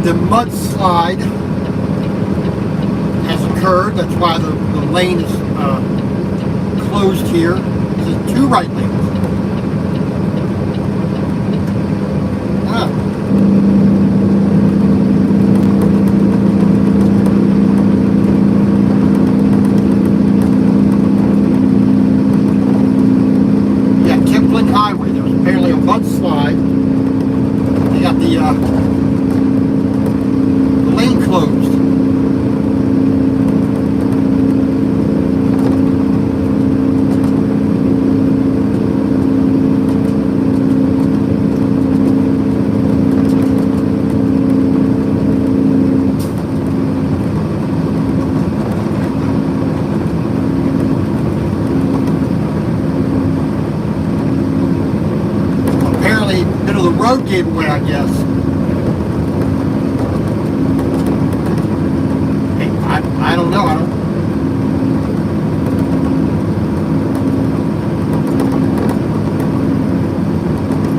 the mudslide has occurred. That's why the lane is closed here. There's 2 right lanes. Highway. There was apparently a mudslide. They got the lane closed. The road gave away, I guess. Hey, I don't know.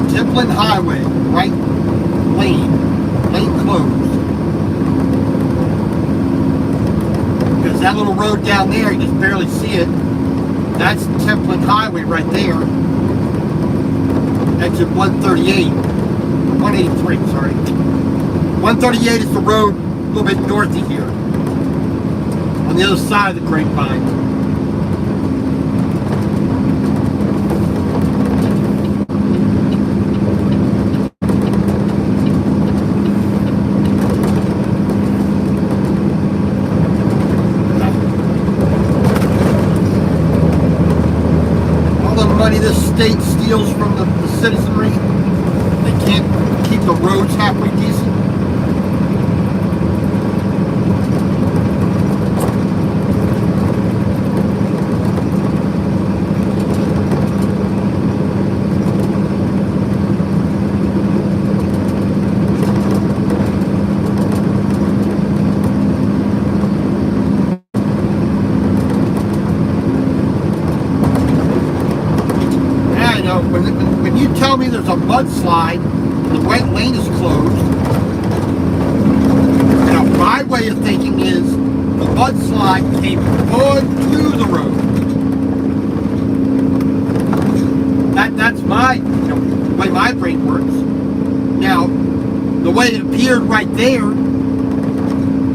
Templin Highway, right lane closed. Because that little road down there, you just barely see it. That's Templin Highway right there. Exit 183, sorry. 138 is the road a little bit north of here. On the other side of the Grapevine. All the money this state steals from the citizenry. They can't keep the roads halfway decent. When you tell me there's a mudslide and the right lane is closed, now my way of thinking is the mudslide came onto the road. That's my way my brain works. Now, the way it appeared right there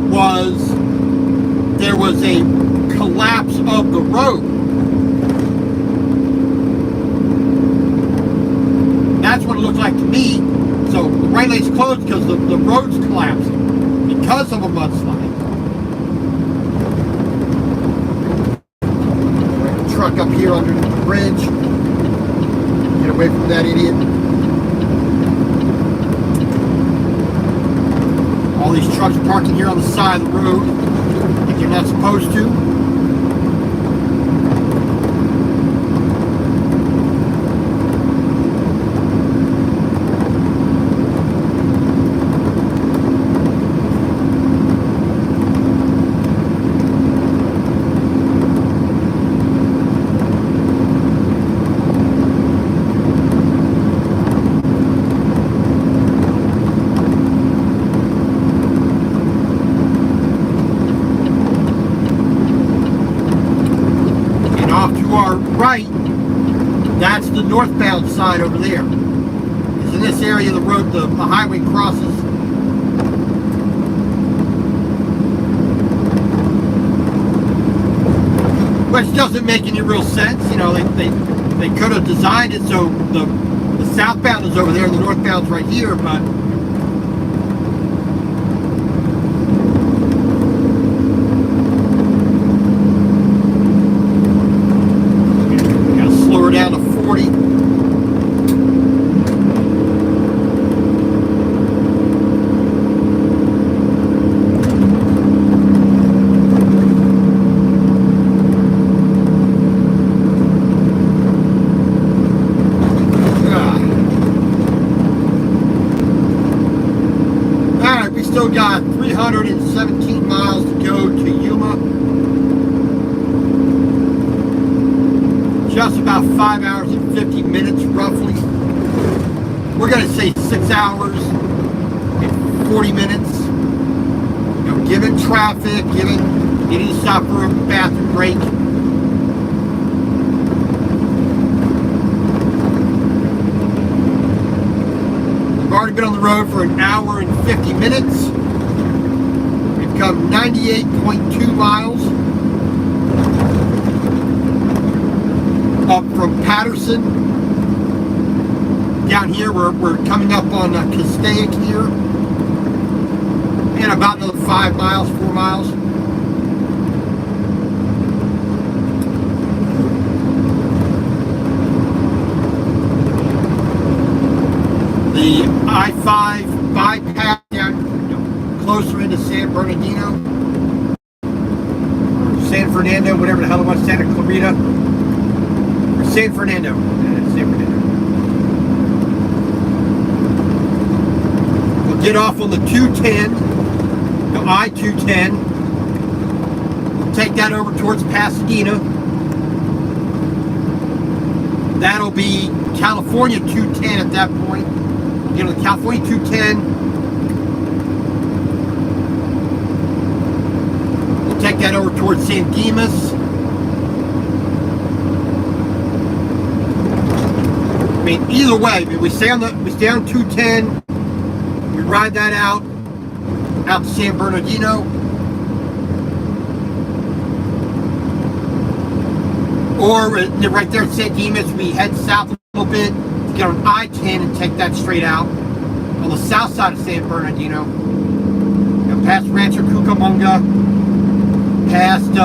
was there was a collapse of the road. That's what it looks like to me. So the right lane's closed because the road's collapsing because of a mudslide. Truck up here under the bridge. Get away from that idiot. All these trucks parking here on the side of the road like you're not supposed to. Right, that's the northbound side over there. Because in this area the road, the highway crosses. Which doesn't make any real sense. You know, they could have designed it so the southbound is over there and the northbound's right here, but down to 40. Alright, we still got 317 miles to go to Yuma. Just about 5 hours and 50 minutes roughly. We're going to say 6 hours and 40 minutes. You know, given traffic, getting to stop for a bathroom break. We've already been on the road for an hour and 50 minutes. We've come 98.2 miles up from Patterson. Down here, we're coming up on Castaic here. And about another 5 miles, 4 miles. The I-5 bypass down, closer into San Bernardino. Or San Fernando, whatever the hell it was, Santa Clarita. Or San Fernando. San Fernando. We'll get off on the 210. The I-210. We'll take that over towards Pasadena. That'll be California 210 at that point. Get on the California 210. We'll take that over towards San Dimas. I mean, either way, we stay on 210. We ride that out to San Bernardino. Or right there at San Dimas, we head south a little bit to get on I-10 and take that straight out on the south side of San Bernardino. You know, past Rancho Cucamonga, past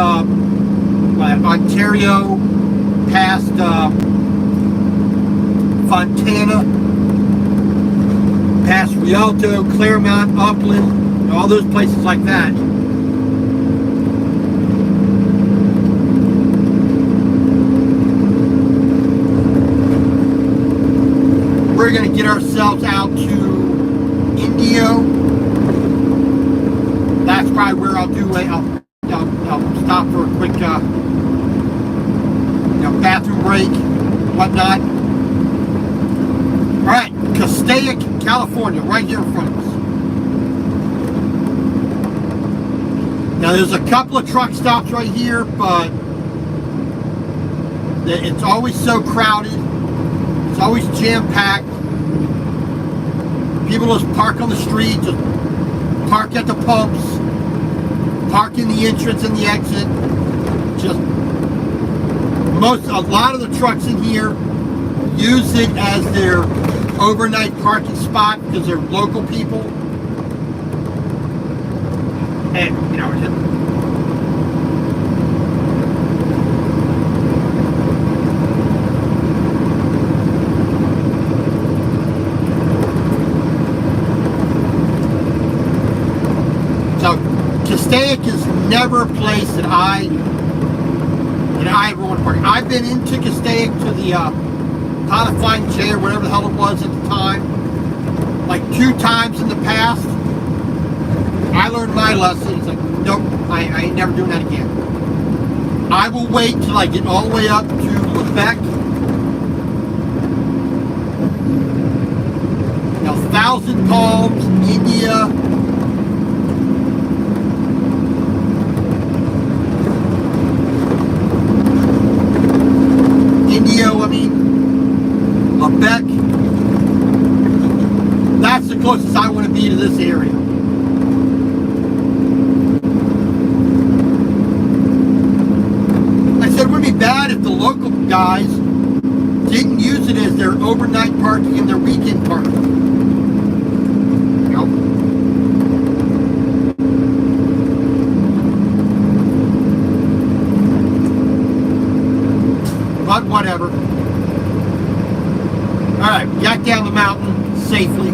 Ontario, past Fontana, past Rialto, Claremont, Upland, you know, all those places like that. We're going to get ourselves out to Indio. That's probably where I'll stop for a quick bathroom break, whatnot. All right, Castaic, California, right here in front of us. Now there's a couple of truck stops right here, but it's always so crowded. It's always jam-packed. People just park on the street, just park at the pumps, park in the entrance and the exit. A lot of the trucks in here use it as their overnight parking spot because they're local people. And, you know, so Castaic is never a place that I ever want to park. I've been into Castaic to the Codifying J or whatever the hell it was at the time, like 2 times in the past. I learned my lesson. It's like, nope, I ain't never doing that again. I will wait till I get all the way up to Lubec. Now, Thousand Palms, India. Lubec. That's the closest I want to be to this area. I said it would be bad if the local guys didn't use it as their overnight parking and their weekend parking. Nope. But whatever. Alright, we got down the mountain safely.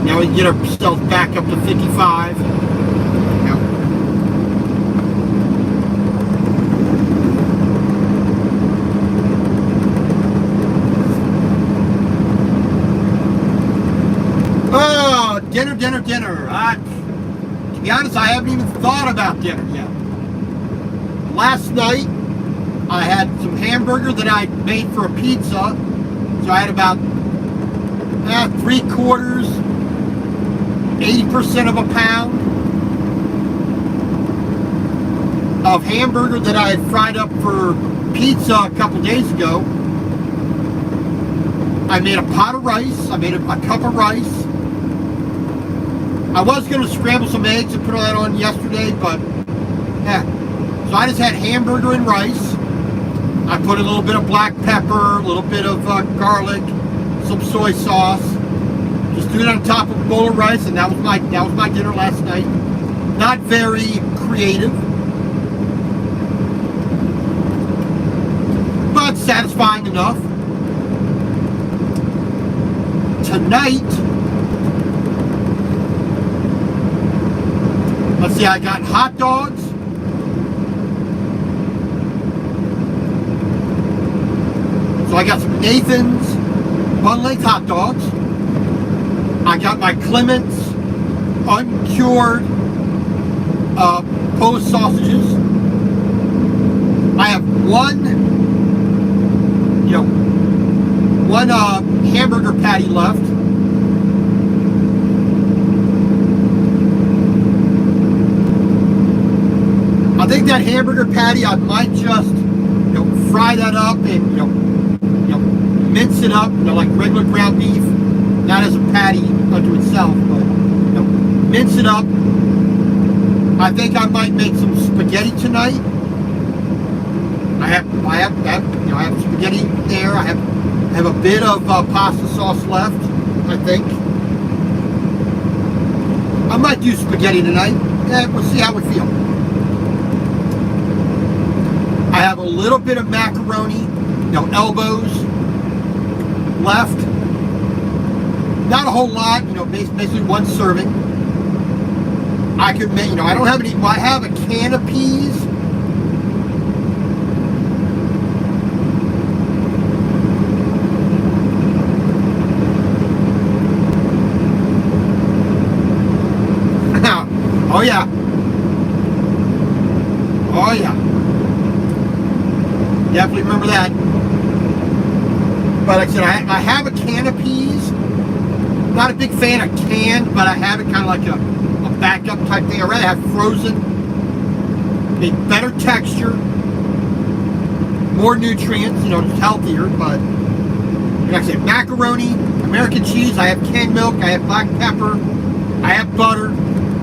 Now we can get ourselves back up to 55. Oh, dinner. To be honest, I haven't even thought about dinner yet. Last night, I had some hamburger that I made for a pizza. So I had about 3/4, 80% of a pound of hamburger that I had fried up for pizza a couple days ago. I made a pot of rice. I made a cup of rice. I was going to scramble some eggs and put all that on yesterday, but yeah. So I just had hamburger and rice. I put a little bit of black pepper, a little bit of garlic, some soy sauce. Just threw it on top of a bowl of rice, and that was my dinner last night. Not very creative, but satisfying enough. Tonight, let's see, I got hot dogs. So I got some Nathan's bun-length hot dogs. I got my Clements uncured Polish sausages. I have one hamburger patty left. I think that hamburger patty, I might just fry that up and mince it up, like regular ground beef, not as a patty unto itself, but mince it up. I think I might make some spaghetti tonight. I have spaghetti there. I have a bit of pasta sauce left, I think. I might do spaghetti tonight. Yeah, we'll see how we feel. I have a little bit of macaroni, elbows left. Not a whole lot, basically one serving. I could make, I don't have any, I have a can of peas. Oh yeah. Oh yeah. Definitely remember that. But like I said, I have a can of peas. Not a big fan of canned, but I have it kind of like a backup type thing. I'd rather have frozen. A better texture. More nutrients, it's healthier, but like I said, macaroni, American cheese, I have canned milk, I have black pepper, I have butter,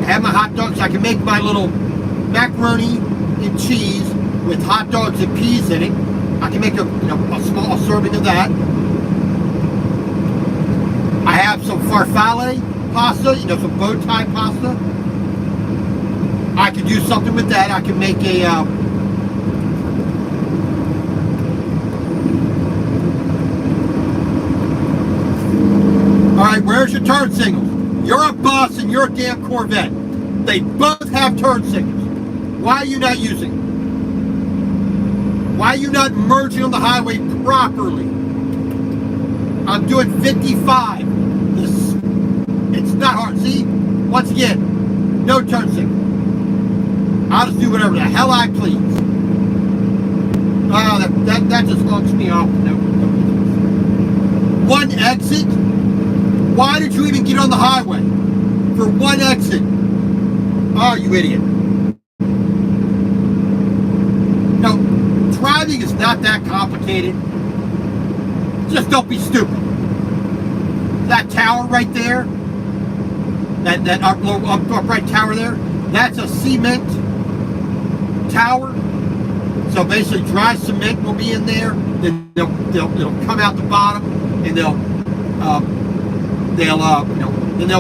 I have my hot dogs. I can make my little macaroni and cheese with hot dogs and peas in it. I can make a small serving of that. I have some farfalle pasta, some bow tie pasta. I could do something with that. I can make a all right, where's your turn signals? You're a bus and you're a damn Corvette. They both have turn signals. Why are you not using them? Why are you not merging on the highway properly? I'm doing 55. It's not hard. See? Once again, no turn signal. I'll just do whatever the hell I please. That just locks me off. No. One exit? Why did you even get on the highway? For one exit? Oh, you idiot. No, driving is not that complicated. Just don't be stupid. That tower right there, that upright tower there, that's a cement tower. So basically dry cement will be in there. Then they'll come out the bottom and they'll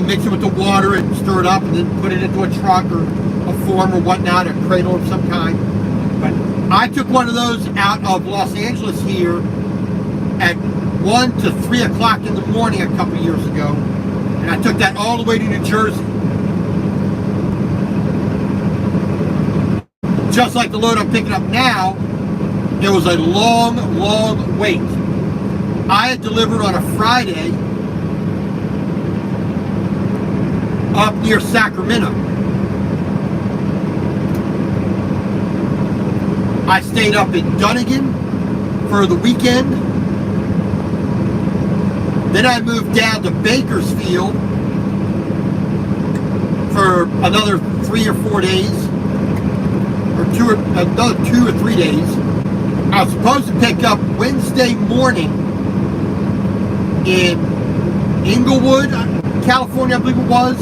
mix it with the water and stir it up and then put it into a truck or a form or whatnot, a cradle of some kind. But I took one of those out of Los Angeles here at 1 to 3 o'clock in the morning a couple years ago, and I took that all the way to New Jersey. Just like the load I'm picking up now, it was a long, long wait. I had delivered on a Friday up near Sacramento. I stayed up in Dunnigan for the weekend. Then I moved down to Bakersfield for another 3 or 4 days, or another 2 or 3 days. I was supposed to pick up Wednesday morning in Inglewood, California, I believe it was.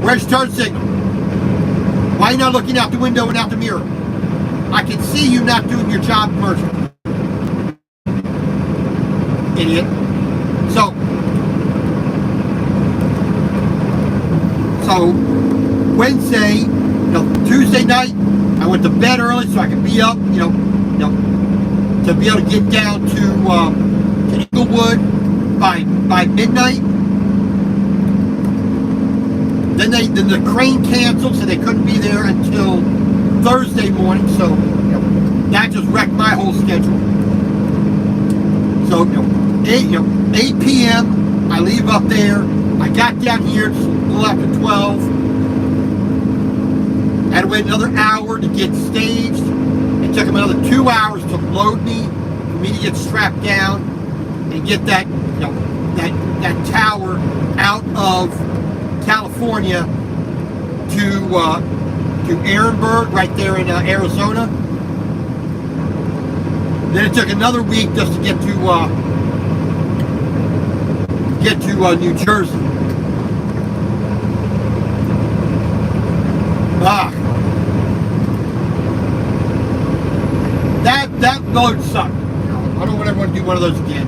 Where's your turn signal? Why are you not looking out the window and out the mirror? I can see you not doing your job commercial. Idiot. So Wednesday, Tuesday night, I went to bed early so I could be up, to be able to get down to Inglewood by midnight. Then the crane canceled, so they couldn't be there until Thursday morning. So that just wrecked my whole schedule. So 8 p.m. I leave up there. I got down here just a little after 12. I had to wait another hour to get staged. It took them another 2 hours to load me, for me to get strapped down and get that that tower out of California to Ehrenberg, right there in Arizona. Then it took another week just to get to New Jersey. That load sucked. I don't ever want to do one of those again.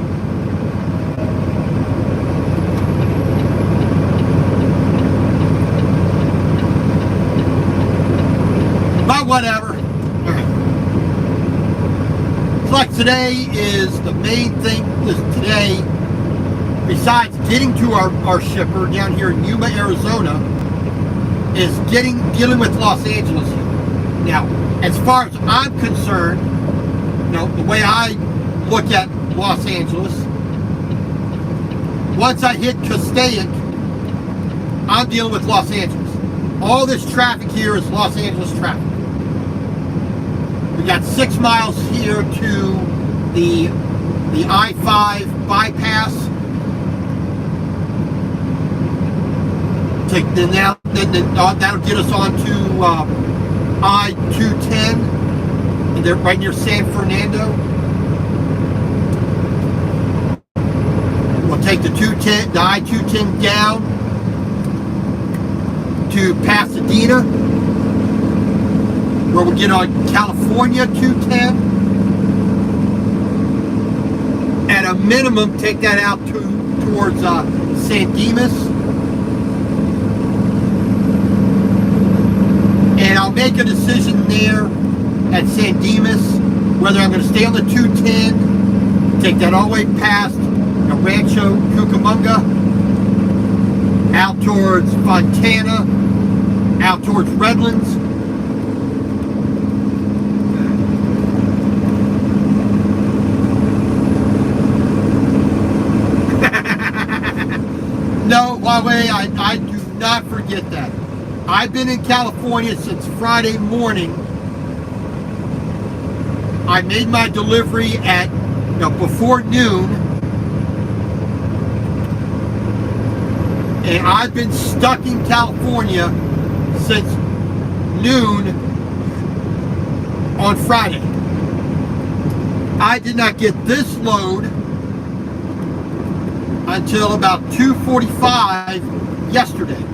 But whatever. Alright. So like today is the main thing today, besides getting to our shipper down here in Yuma, Arizona, is dealing with Los Angeles. Now, as far as I'm concerned, the way I look at Los Angeles, once I hit Castaic, I'm dealing with Los Angeles. All this traffic here is Los Angeles traffic. We got 6 miles here to the I-5 bypass. Then that'll get us on to I-210, and they're right near San Fernando. We'll take the I-210 down to Pasadena, where we'll get on California 210. At a minimum, take that out towards San Dimas. And I'll make a decision there at San Dimas whether I'm going to stay on the 210, take that all the way past Rancho Cucamonga, out towards Fontana, out towards Redlands. No, Huawei, I do not forget that. I've been in California since Friday morning. I made my delivery at before noon, and I've been stuck in California since noon on Friday. I did not get this load until about 2:45 yesterday.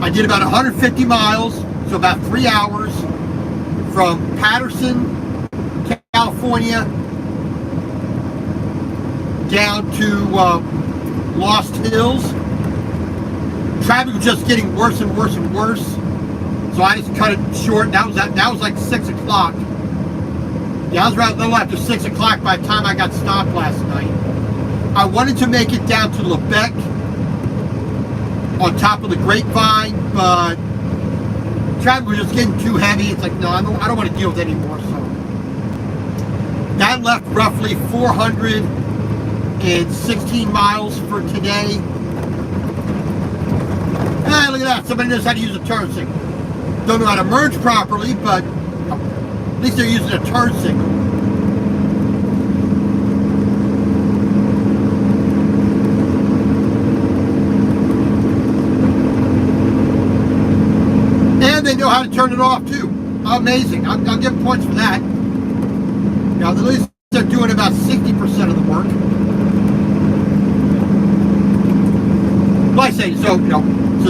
I did about 150 miles, so about 3 hours, from Patterson, California, down to Lost Hills. Traffic was just getting worse and worse and worse, so I just cut it short. That was like 6 o'clock. Yeah, I was around a little after 6 o'clock by the time I got stopped last night. I wanted to make it down to Lebec, on top of the Grapevine, but traffic was just getting too heavy. It's like, no, I don't want to deal with it anymore. So that left roughly 416 miles for today. Ah, look at that. Somebody knows how to use a turn signal. Don't know how to merge properly, but at least they're using a turn signal. And they know how to turn it off too. Amazing. I'll give points for that. Now, at least they're doing about 60% of the work. Like I say, so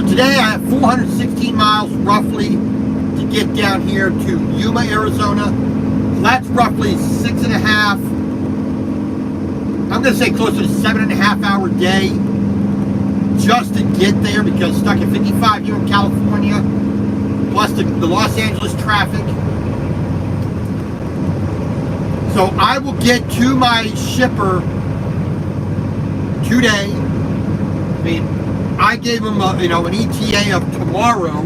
today I have 416 miles roughly to get down here to Yuma, Arizona. So that's roughly 6.5. I'm going to say closer to 7.5 hour day just to get there, because stuck at 55 here in California, plus the Los Angeles traffic. So I will get to my shipper today. I mean, I gave him an ETA of tomorrow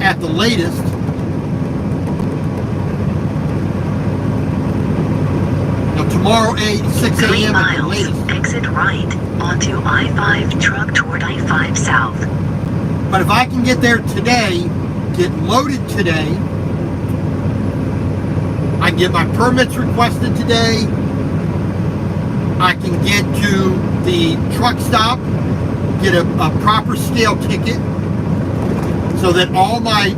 at the latest. Now tomorrow 6 a.m. at the latest. Exit right onto I-5 truck toward I-5 south. But if I can get there today, get loaded today, I can get my permits requested today, I can get to the truck stop, get a proper scale ticket, so that all my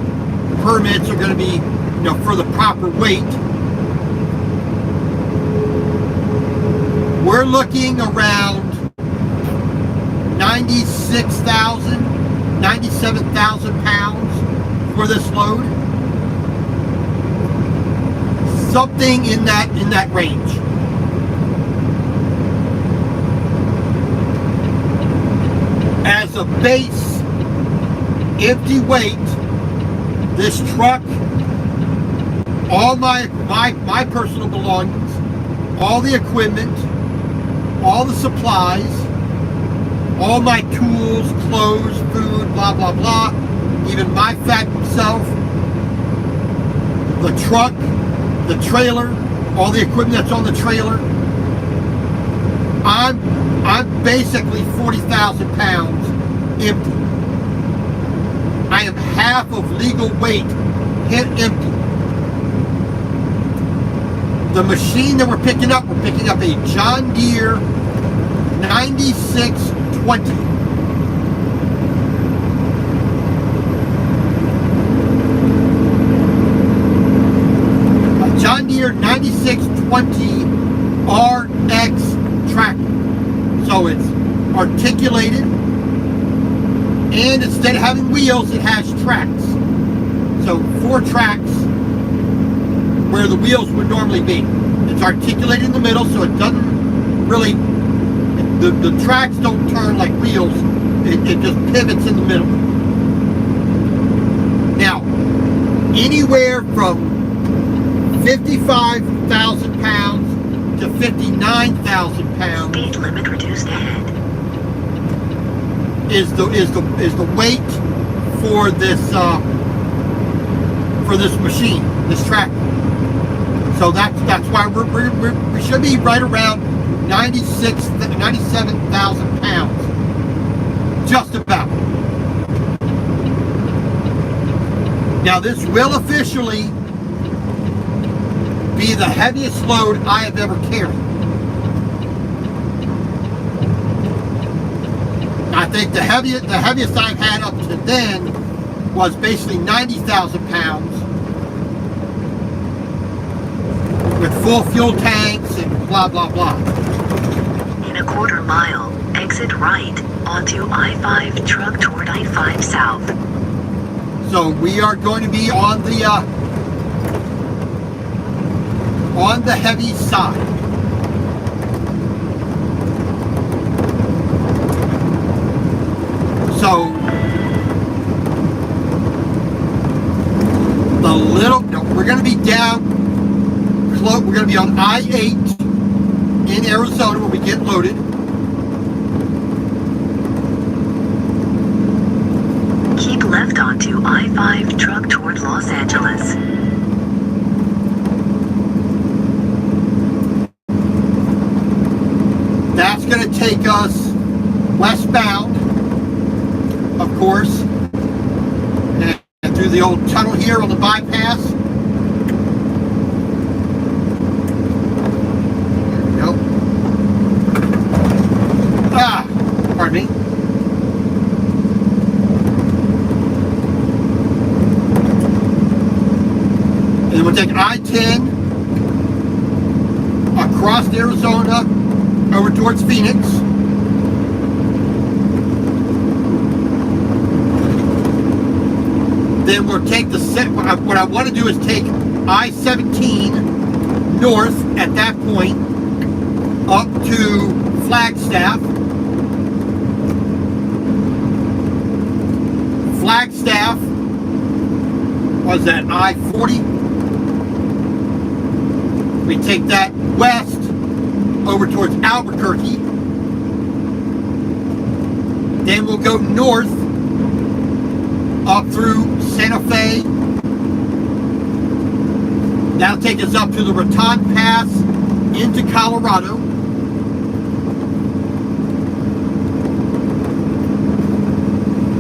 permits are going to be, for the proper weight. We're looking around 97,000 pounds for this load. Something in that range. As a base empty weight, this truck, all my personal belongings, all the equipment, all the supplies, all my tools, clothes, food, blah blah blah, even my fat self, the truck, the trailer, all the equipment that's on the trailer, I'm basically 40,000 pounds empty. I am half of legal weight hit empty. The machine that we're picking up a John Deere 9620. A John Deere 9620 RX tractor. So it's articulated, and instead of having wheels, it has tracks. So 4 tracks where the wheels would normally be. It's articulated in the middle, so it doesn't really, the tracks don't turn like wheels. It just pivots in the middle. Now, anywhere from 55,000 pounds to 59,000 pounds. Speed limit reduced ahead. Is the weight for this machine, this tractor. So that's why we should be right around 97,000 pounds, just about. Now this will officially be the heaviest load I have ever carried. I think the heaviest I've had up to then was basically 90,000 pounds with full fuel tanks and blah blah blah. In a quarter mile, exit right onto I-5 truck toward I-5 south. So we are going to be on the heavy side. So we're going to be down close. We're going to be on I-8 in Arizona where we get loaded. Keep left onto I-5 truck toward Los Angeles. That's going to take us westbound, of course, through the old tunnel here on the bypass. There we go. Pardon me. And then we'll take I-10 across Arizona over towards Phoenix. Then we'll take what I want to do is take I-17 north at that point up to Flagstaff. Flagstaff was that I-40. We take that west over towards Albuquerque. Then we'll go north up through Santa Fe. That'll take us up to the Raton Pass into Colorado.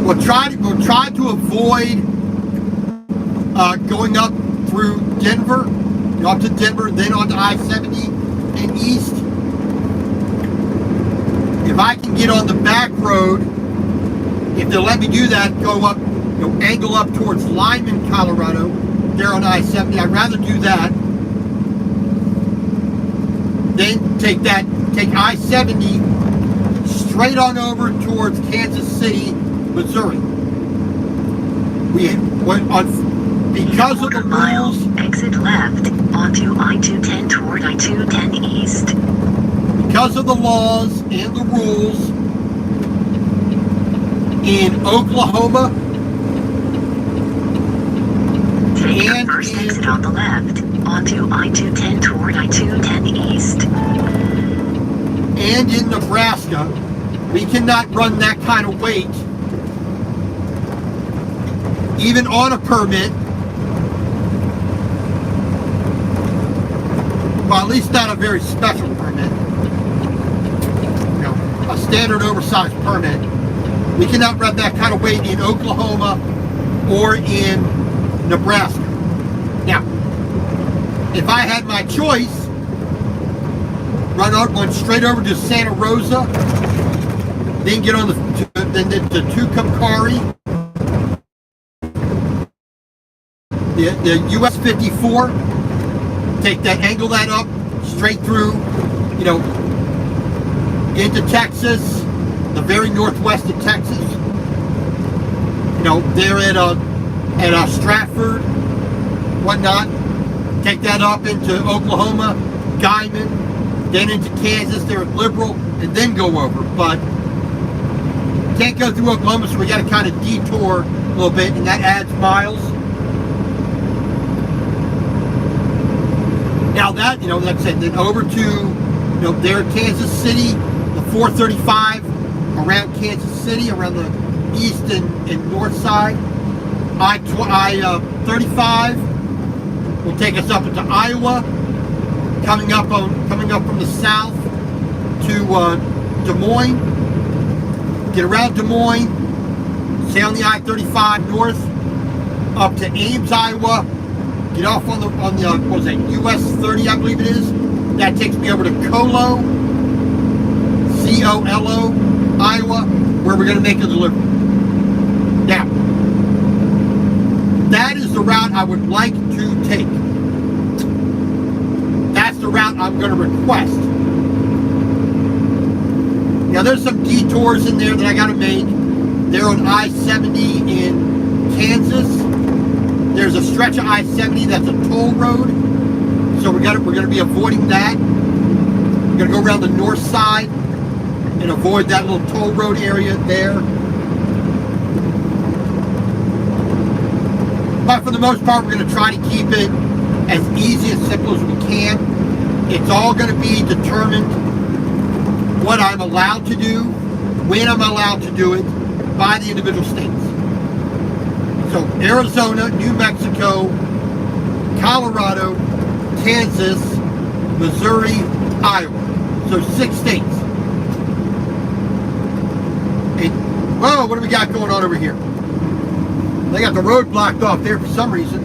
We'll try to avoid going up through Denver, up to Denver, then on to I-70 and east. If I can get on the back road, if they'll let me do that, go up, angle up towards Lyman, Colorado, there on I-70. I'd rather do that. Then take I-70 straight on over towards Kansas City, Missouri. Because of the rules, exit left onto I-210 toward I-210 east. Because of the laws and the rules in Oklahoma, take the first exit on the left onto I-210 toward I-210 east. And in Nebraska, we cannot run that kind of weight, even on a permit. Well, at least not a very special permit. A standard oversized permit. We cannot run that kind of weight in Oklahoma or in Nebraska. Now, if I had my choice, run straight over to Santa Rosa, then get on the Tucumcari, the US 54, angle that up straight through, into Texas, the very northwest of Texas. There at Stratford, whatnot. Take that up into Oklahoma, Guymon, then into Kansas, there at Liberal, and then go over. But can't go through Oklahoma, so we got to kind of detour a little bit, and that adds miles. Now that, like I said, then over to, there at Kansas City, the 435 around Kansas City, around the east and north side. I-35 will take us up into Iowa, coming up from the south to Des Moines. Get around Des Moines, stay on the I-35 north, up to Ames, Iowa. Get off on the what was that, US 30, I believe it is. That takes me over to Colo, C-O-L-O, Iowa, where we're going to make a delivery. Now, that is the route I would like to take. That's the route I'm going to request. Now, there's some detours in there that I got to make. They're on I-70 in Kansas. There's a stretch of I-70 that's a toll road, so we're going to be avoiding that. We're going to go around the north side and avoid that little toll road area there. But for the most part, we're going to try to keep it as easy and simple as we can. It's all going to be determined what I'm allowed to do, when I'm allowed to do it, by the individual states. So Arizona, New Mexico, Colorado, Kansas, Missouri, Iowa. So 6 states. And, whoa, what do we got going on over here? They got the road blocked off there for some reason.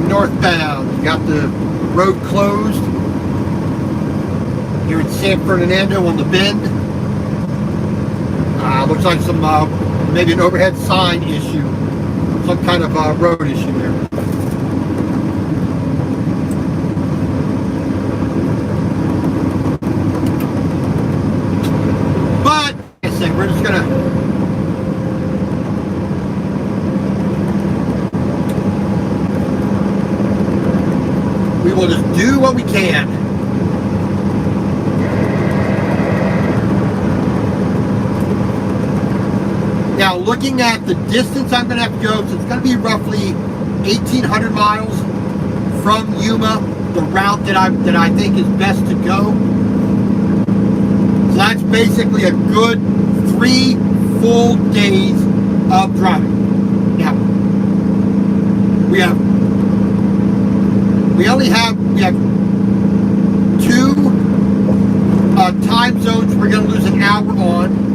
Northbound, got the road closed here in San Fernando on the bend. Looks like some maybe an overhead sign issue, some kind of road issue there. But like I said, we're just gonna we'll just do what we can. Now, looking at the distance I'm going to have to go, so it's going to be roughly 1,800 miles from Yuma, the route that I think is best to go. So that's basically a good 3 full days of driving. Now, we have 2 time zones we're going to lose an hour on.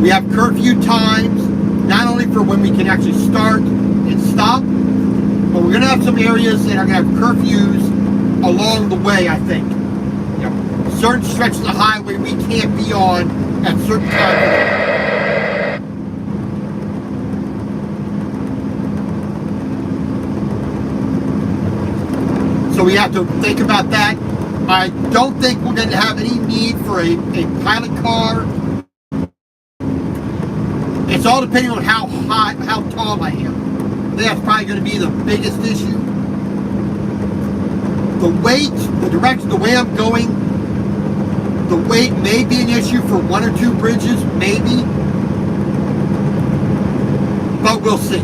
We have curfew times, not only for when we can actually start and stop, but we're going to have some areas that are going to have curfews along the way, I think. You know, certain stretches of the highway we can't be on at certain times. So we have to think about that. I don't think we're going to have any need for a pilot car. It's all depending on how tall I am. That's probably going to be the biggest issue. The weight, the direction, the way I'm going, the weight may be an issue for 1 or 2 bridges, maybe. But we'll see.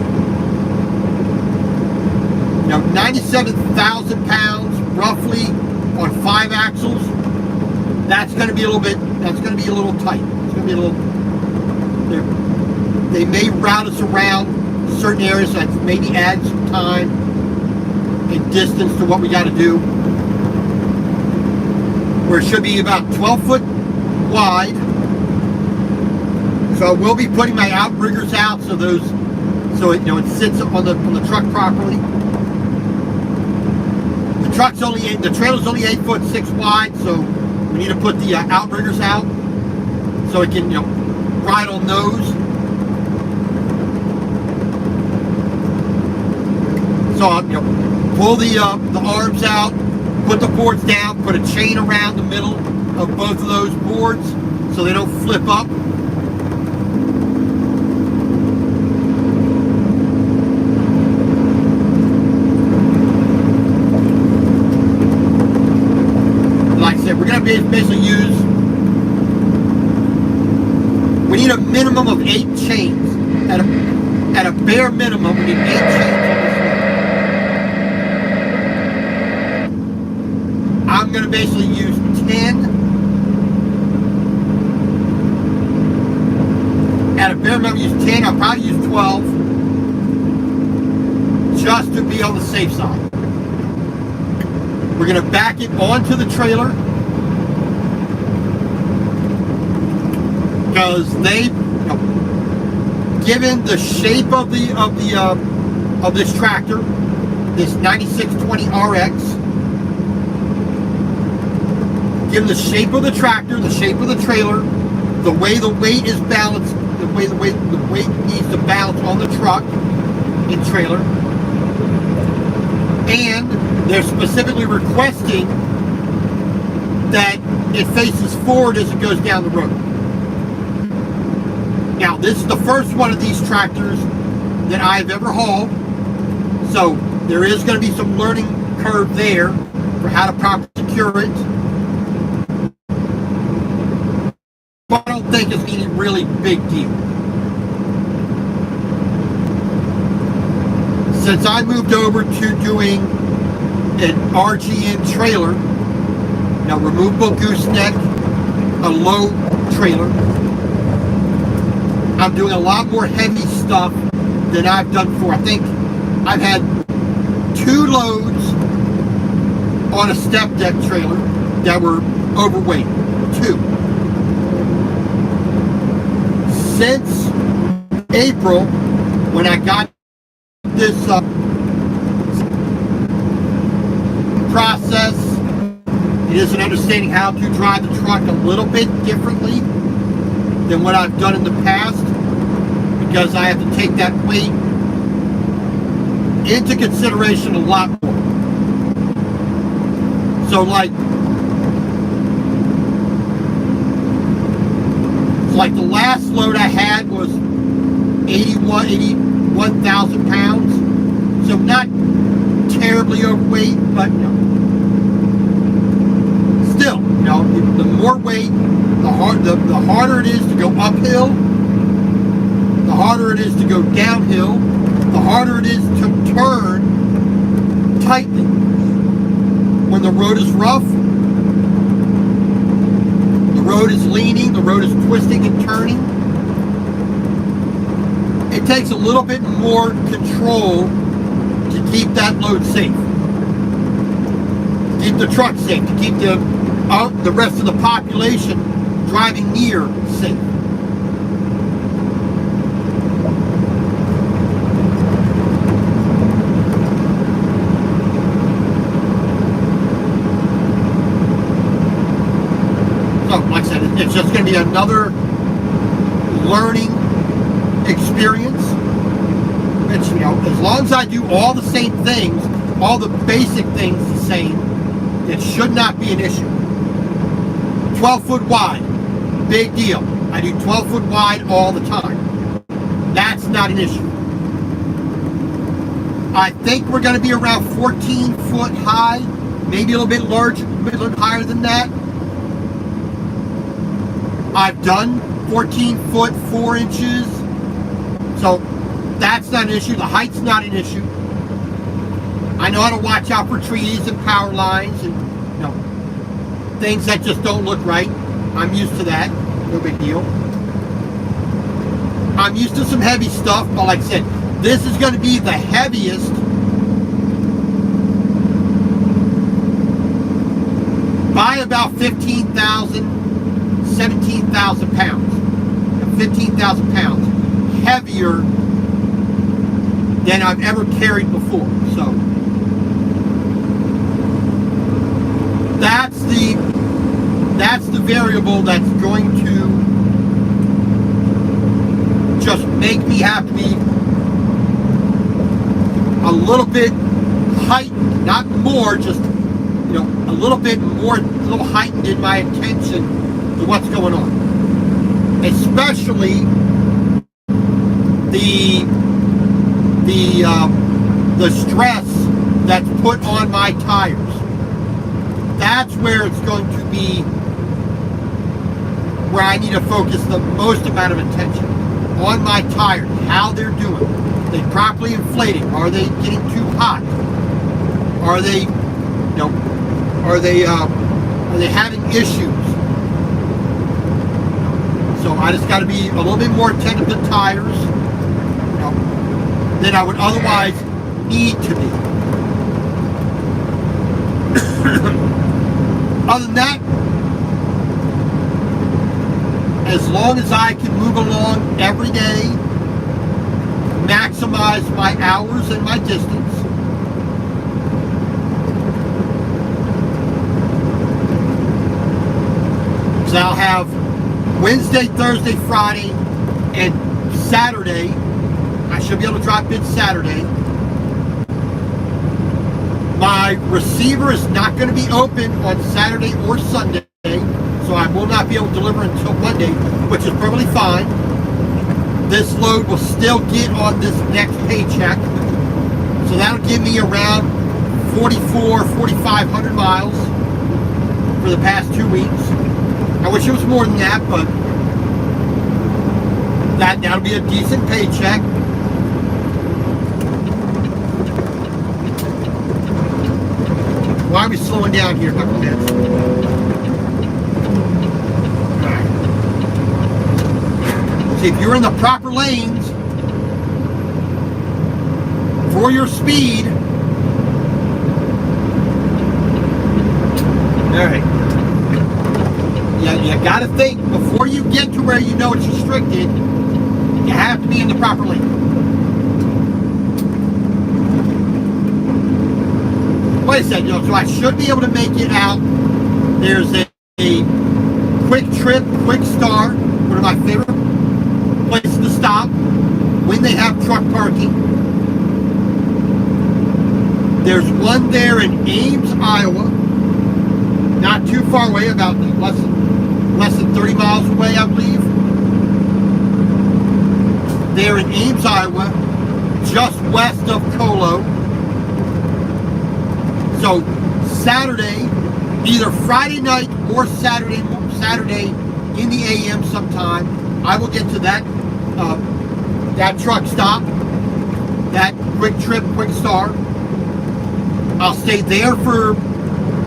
You know, 97,000 pounds roughly on 5 axles. That's going to be a little bit. That's going to be a little tight. It's going to be a little. They may route us around certain areas that maybe add some time and distance to what we got to do. Where it should be about 12 foot wide. So I will be putting my outriggers out so it sits up on the truck properly. The trailer's only 8'6" wide, so we need to put the outriggers out so it can ride on those. So pull the arms out, put the boards down, put a chain around the middle of both of those boards so they don't flip up. Like I said, we're going to basically we need a minimum of 8 chains. At a bare minimum, we need 8 chains. I'm going to basically use 10. At a bare minimum, use 10. I'll probably use 12. Just to be on the safe side. We're going to back it onto the trailer. Because they, given the shape of this tractor, this 9620 RX, given the shape of the tractor, the shape of the trailer, the way the weight is balanced, the way the weight needs to balance on the truck and trailer, and they're specifically requesting that it faces forward as it goes down the road. Now, this is the first one of these tractors that I've ever hauled, so there is going to be some learning curve there for how to properly secure it. But I don't think it's any really big deal. Since I moved over to doing an RGN trailer, now removable gooseneck, a low trailer, I'm doing a lot more heavy stuff than I've done before. I think I've had 2 loads on a step deck trailer that were overweight. 2. Since April, when I got this process, it is an understanding how to drive the truck a little bit differently than what I've done in the past, because I have to take that weight into consideration a lot more. So like the last load I had was 81,000 pounds. So not terribly overweight, but still, the more weight, the harder it is to go uphill, the harder it is to go downhill, the harder it is to turn tightly. When the road is rough, the road is leaning, the road is twisting and turning, it takes a little bit more control to keep that load safe. To keep the truck safe, to keep the rest of the population driving near safe. So, like I said, it's just going to be another learning experience. It's, as long as I do all the same things, all the basic things the same, it should not be an issue. 12 foot wide, big deal. I do 12 foot wide all the time. That's not an issue. I think we're going to be around 14 foot high, maybe a little bit larger, a little higher than that. I've done 14 foot 4 inches, so that's not an issue. The height's not an issue. I know how to watch out for trees and power lines and things that just don't look right. I'm used to that. No big deal. I'm used to some heavy stuff, but like I said, this is going to be the heaviest by about 15,000, 17,000 pounds. 15,000 pounds heavier than I've ever carried before. So that's the variable that's going to just make me have to be a little bit heightened, not more, just a little bit more, a little heightened in my attention to what's going on, especially the stress that's put on my tires. That's where it's going to be, where I need to focus the most amount of attention on my tires, how they're doing. Are they properly inflating? Are they getting too hot? Are they, are they having issues? So I just got to be a little bit more attentive to tires, than I would otherwise need to be. Other than that, as long as I can move along every day, maximize my hours and my distance, so I'll have Wednesday, Thursday, Friday, and Saturday. I should be able to drive mid-Saturday. My receiver is not going to be open on Saturday or Sunday, so I will not be able to deliver until Monday, which is perfectly fine. This load will still get on this next paycheck, so that'll give me around 4,500 miles for the past 2 weeks. I wish it was more than that, but that'll be a decent paycheck. Why are we slowing down here, knuckleheads? Alright. See, if you're in the proper lanes for your speed, right. Yeah, you got to think before you get to where you know it's restricted. You have to be in the proper lane. Wait a second, so I should be able to make it out. There's a Quick Trip, Quick Star, one of my favorite places to stop when they have truck parking. There's one there in Ames, Iowa, not too far away, about less than 30 miles away, I believe. There in Ames, Iowa, just west of Colo. So Saturday, either Friday night or Saturday in the AM sometime, I will get to that truck stop, that Quick Trip, Quick Star. I'll stay there for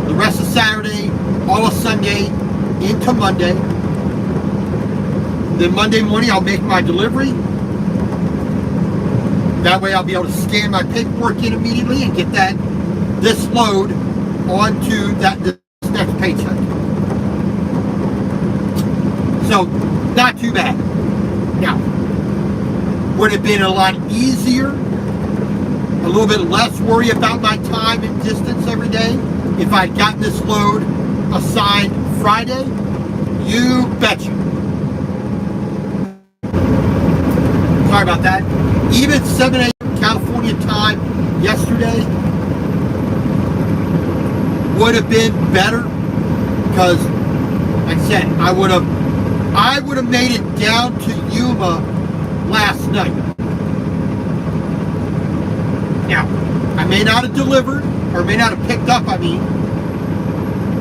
the rest of Saturday, all of Sunday, into Monday. Then Monday morning, I'll make my delivery. That way I'll be able to scan my paperwork in immediately and get this load onto this next paycheck. So, not too bad. Now, would have been a lot easier, a little bit less worry about my time and distance every day if I'd gotten this load assigned Friday? You betcha. Sorry about that. Even 7 a.m. California time yesterday would have been better because, like I said, I would have made it down to Yuma last night. Now, I may not have delivered, or may not have picked up, I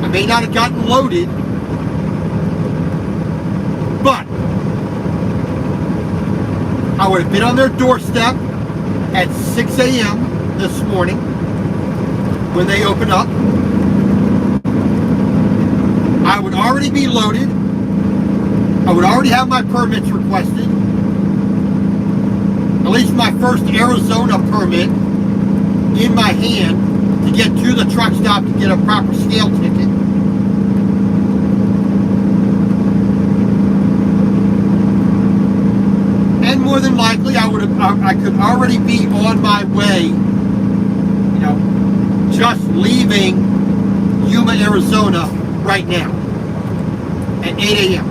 may not have gotten loaded, but I would have been on their doorstep at 6 a.m. this morning when they open up. I would already be loaded. I would already have my permits requested. At least my first Arizona permit in my hand to get to the truck stop to get a proper scale ticket. And more than likely, I could already be on my way, just leaving Yuma, Arizona right now at 8 a.m.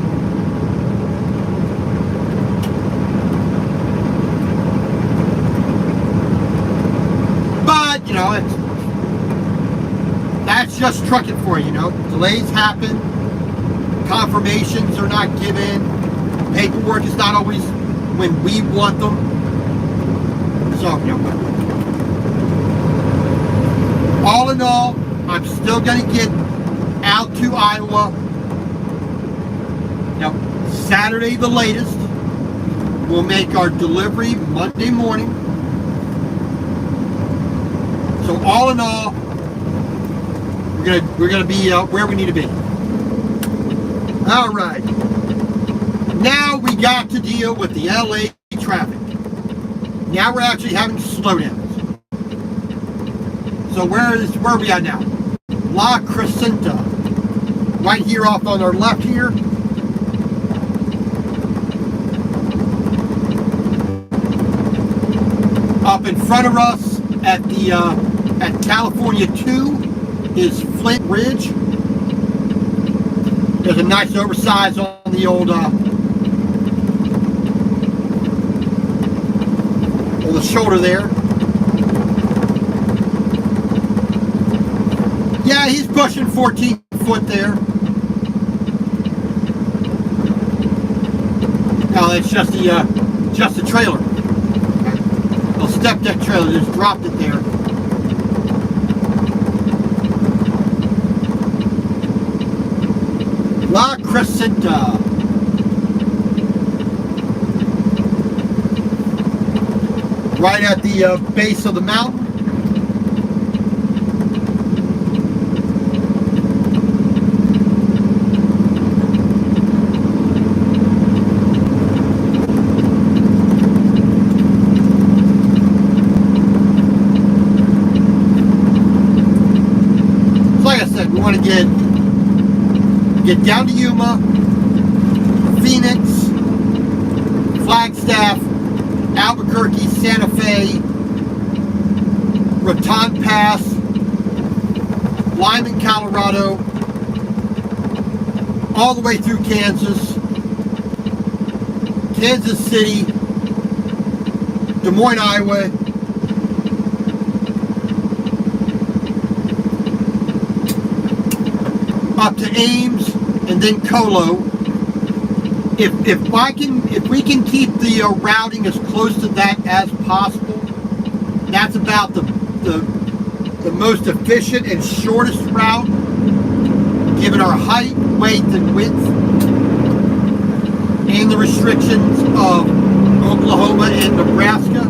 But, that's just trucking for you, Delays happen, confirmations are not given, paperwork is not always when we want them. So, all in all, I'm still going to get out to Iowa, Saturday the latest. We'll make our delivery Monday morning. So all in all, we're gonna be where we need to be. All right. Now we got to deal with the LA traffic. Now we're actually having slowdowns. So where are we at now? La Crescenta, right here off on our left here. Up in front of us at the at California 2 is Flint Ridge. There's a nice oversize on the old on the shoulder there. Yeah, he's pushing 14 foot there. No, it's just the trailer. A step deck trailer just dropped it there. La Crescenta. Right at the base of the mountain. So like I said, we want to get get down to Yuma, Phoenix, Flagstaff, Albuquerque, Santa Fe, Raton Pass, Lyman, Colorado, all the way through Kansas, Kansas City, Des Moines, Iowa, up to Ames, and then Colo. If we can keep the routing as close to that as possible, that's about the most efficient and shortest route, given our height, weight, and width, and the restrictions of Oklahoma and Nebraska.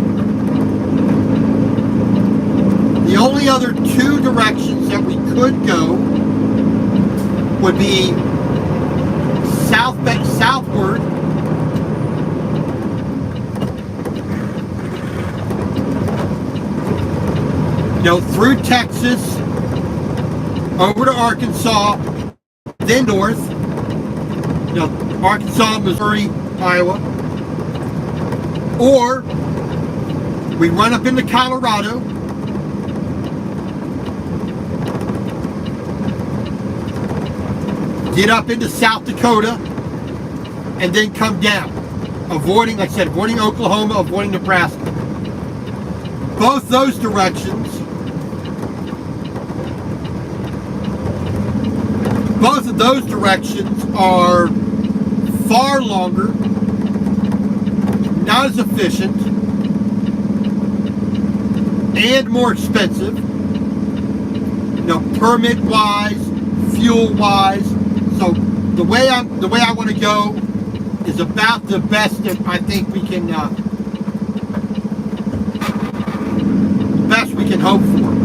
The only other two directions that we could go would be southward, through Texas, over to Arkansas, then north, Arkansas, Missouri, Iowa, or we run up into Colorado, get up into South Dakota, and then come down, avoiding, like I said, avoiding Oklahoma, avoiding Nebraska. Both those directions are far longer, not as efficient, and more expensive, permit-wise, fuel-wise. So the way I want to go is about the best that I think we can, best we can hope for.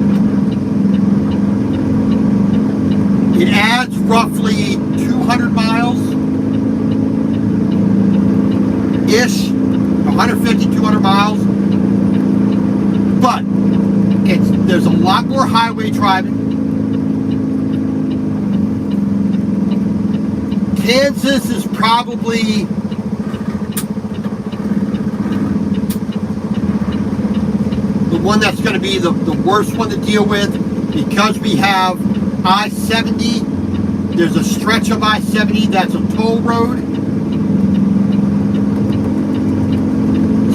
It adds roughly 200 miles ish, 150, 200 miles, but there's a lot more highway driving. Kansas is probably the one that's going to be the worst one to deal with, because we have I-70. There's a stretch of I-70 that's a toll road,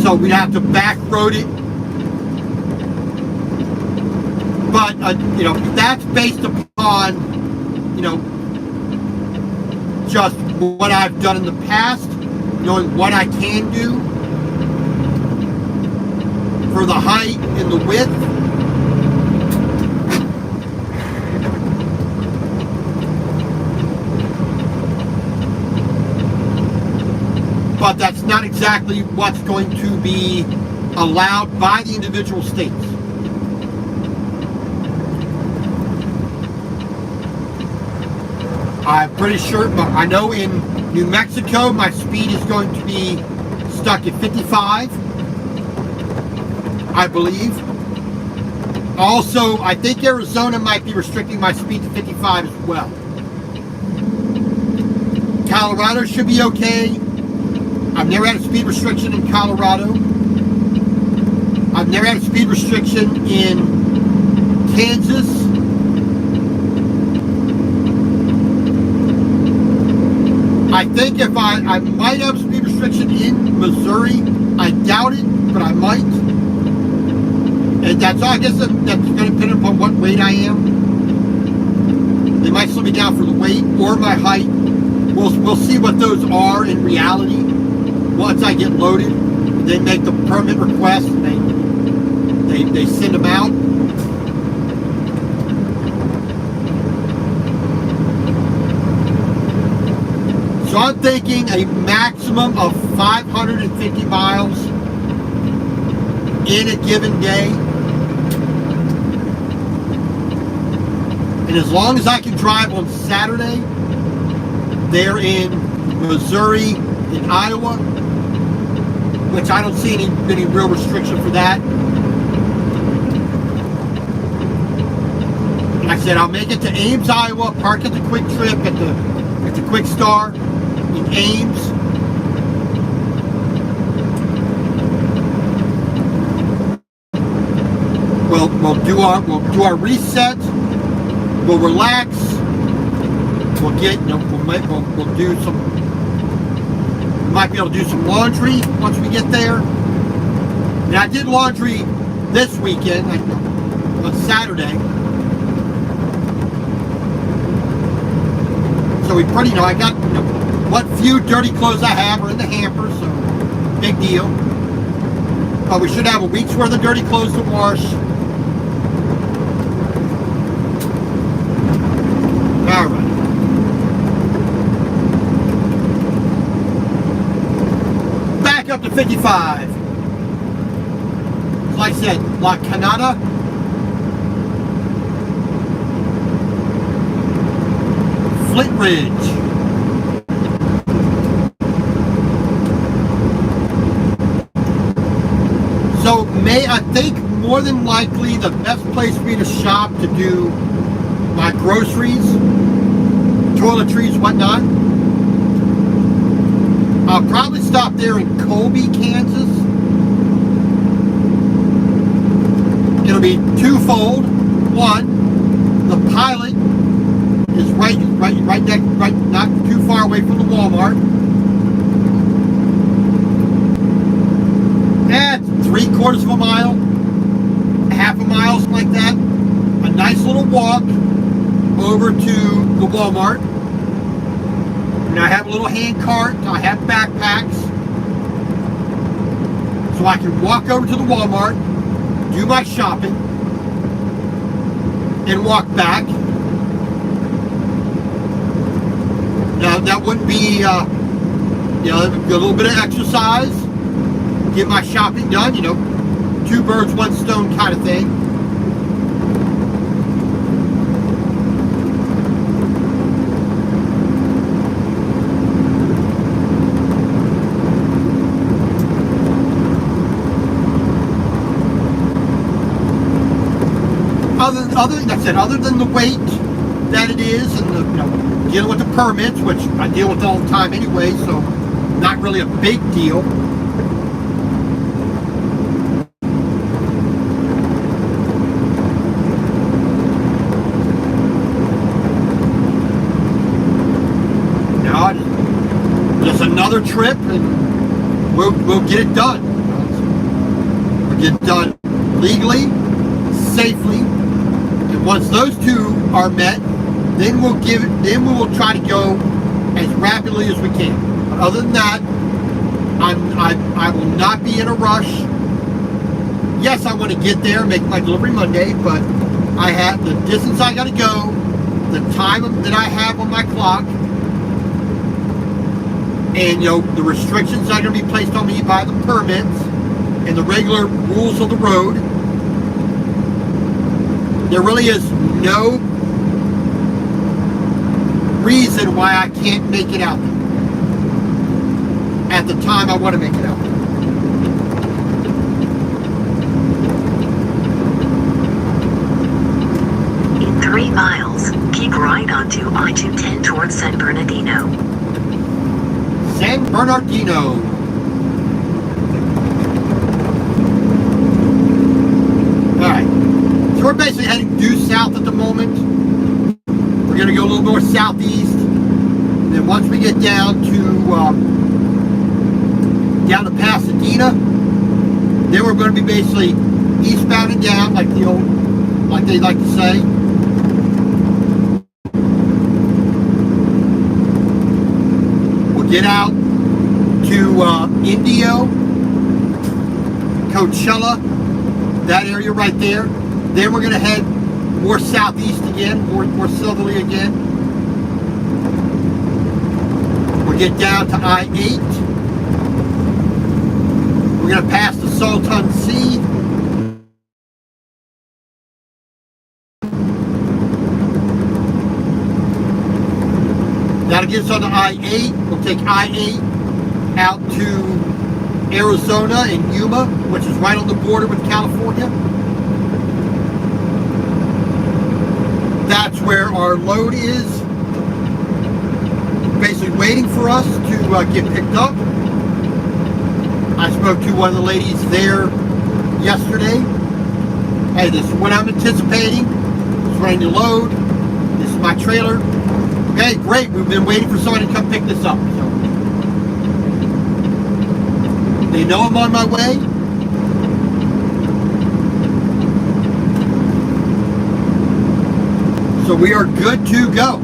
so we'd have to back road it. But that's based upon just what I've done in the past, knowing what I can do for the height and the width. But that's not exactly what's going to be allowed by the individual states. I'm pretty sure, but I know in New Mexico my speed is going to be stuck at 55, I believe. Also, I think Arizona might be restricting my speed to 55 as well. Colorado should be okay. I've never had a speed restriction in Colorado. I've never had a speed restriction in Kansas. I think if I might have a speed restriction in Missouri. I doubt it, but I might. And that's all. I guess that's going to depend upon what weight I am. They might slow me down for the weight or my height. We'll see what those are in reality. Once I get loaded, they make the permit request and they send them out. So I'm thinking a maximum of 550 miles in a given day. And as long as I can drive on Saturday, they're in Missouri and Iowa, which I don't see any real restriction for that. Like I said, I'll make it to Ames, Iowa, park at the Quick Trip at the It's a quick start in Ames. We'll do our reset. We'll relax. We'll get, we'll do some. We might be able to do some laundry once we get there. And I did laundry this weekend, like on Saturday. So we pretty, I got, what few dirty clothes I have are in the hamper, so big deal. But we should have a week's worth of dirty clothes to wash. Alright. Back up to 55. Like I said, La Canada. Flint Ridge. So I think more than likely the best place for me to shop to do my groceries, toiletries, whatnot. I'll probably stop there in Colby, Kansas. It'll be twofold. One, the Pilot is right not too far away from the Walmart. That's 3/4 of a mile, half a mile, something like that. A nice little walk over to the Walmart. And I have a little hand cart. I have backpacks. So I can walk over to the Walmart, do my shopping, and walk back. Now that wouldn't be, a little bit of exercise, get my shopping done, two birds, one stone kind of thing. Other than the weight that it is, and dealing with the permits, which I deal with all the time anyway, so not really a big deal. Now, just another trip, and we'll get it done. We'll get it done legally, safely. Once those two are met, then we will try to go as rapidly as we can. But other than that, I will not be in a rush. Yes, I want to get there, make my delivery Monday, but I have the distance I got to go, the time that I have on my clock, and the restrictions that are going to be placed on me by the permits and the regular rules of the road. There really is no reason why I can't make it out there at the time I want to make it out there. In 3 miles, keep right onto I-210 towards San Bernardino. San Bernardino. So we're basically heading due south at the moment. We're going to go a little more southeast. And then once we get down to Pasadena, then we're going to be basically eastbound and down, like they like to say. We'll get out to Indio, Coachella, that area right there. Then we're going to head more southeast again, more southerly again. We'll get down to I-8. We're going to pass the Salton Sea. That'll get us on the I-8. We'll take I-8 out to Arizona and Yuma, which is right on the border with California. That's where our load is. basically waiting for us to get picked up. I spoke to one of the ladies there yesterday. Hey, this is what I'm anticipating. It's ready to load. This is my trailer. Okay, great. We've been waiting for somebody to come pick this up. So they know I'm on my way. So we are good to go.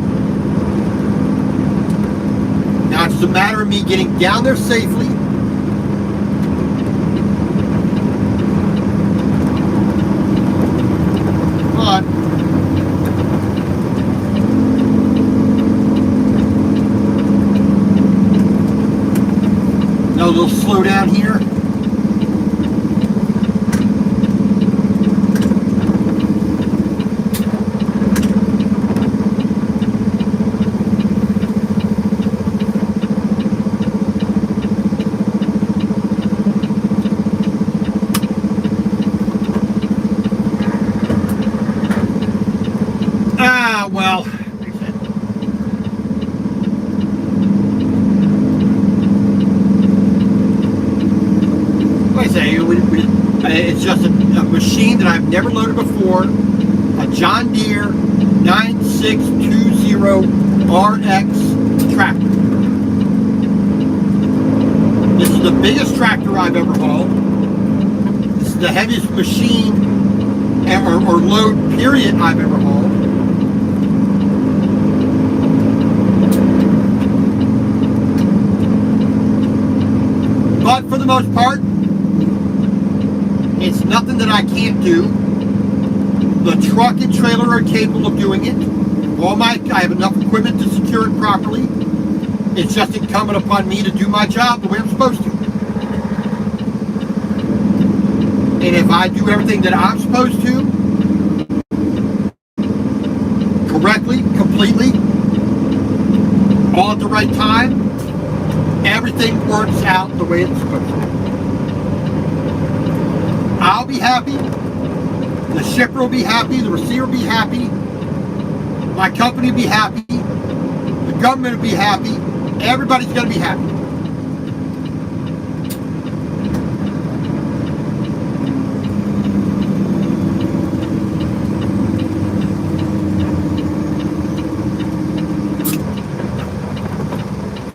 Now it's a matter of me getting down there safely. A little slow down here. Well. It's just a machine that I've never loaded before, a John Deere 9620RX tractor. This is the biggest tractor I've ever hauled. This is the heaviest machine or load period I've ever hauled. But for the most part, it's nothing that I can't do. The truck and trailer are capable of doing it. I have enough equipment to secure it properly. It's just incumbent upon me to do my job the way I'm supposed to. And if I do everything that I'm supposed to, correctly, completely, all at the right time, everything works out the way it's supposed to. I'll be happy, the shipper will be happy, the receiver will be happy, my company will be happy, the government will be happy, everybody's going to be happy.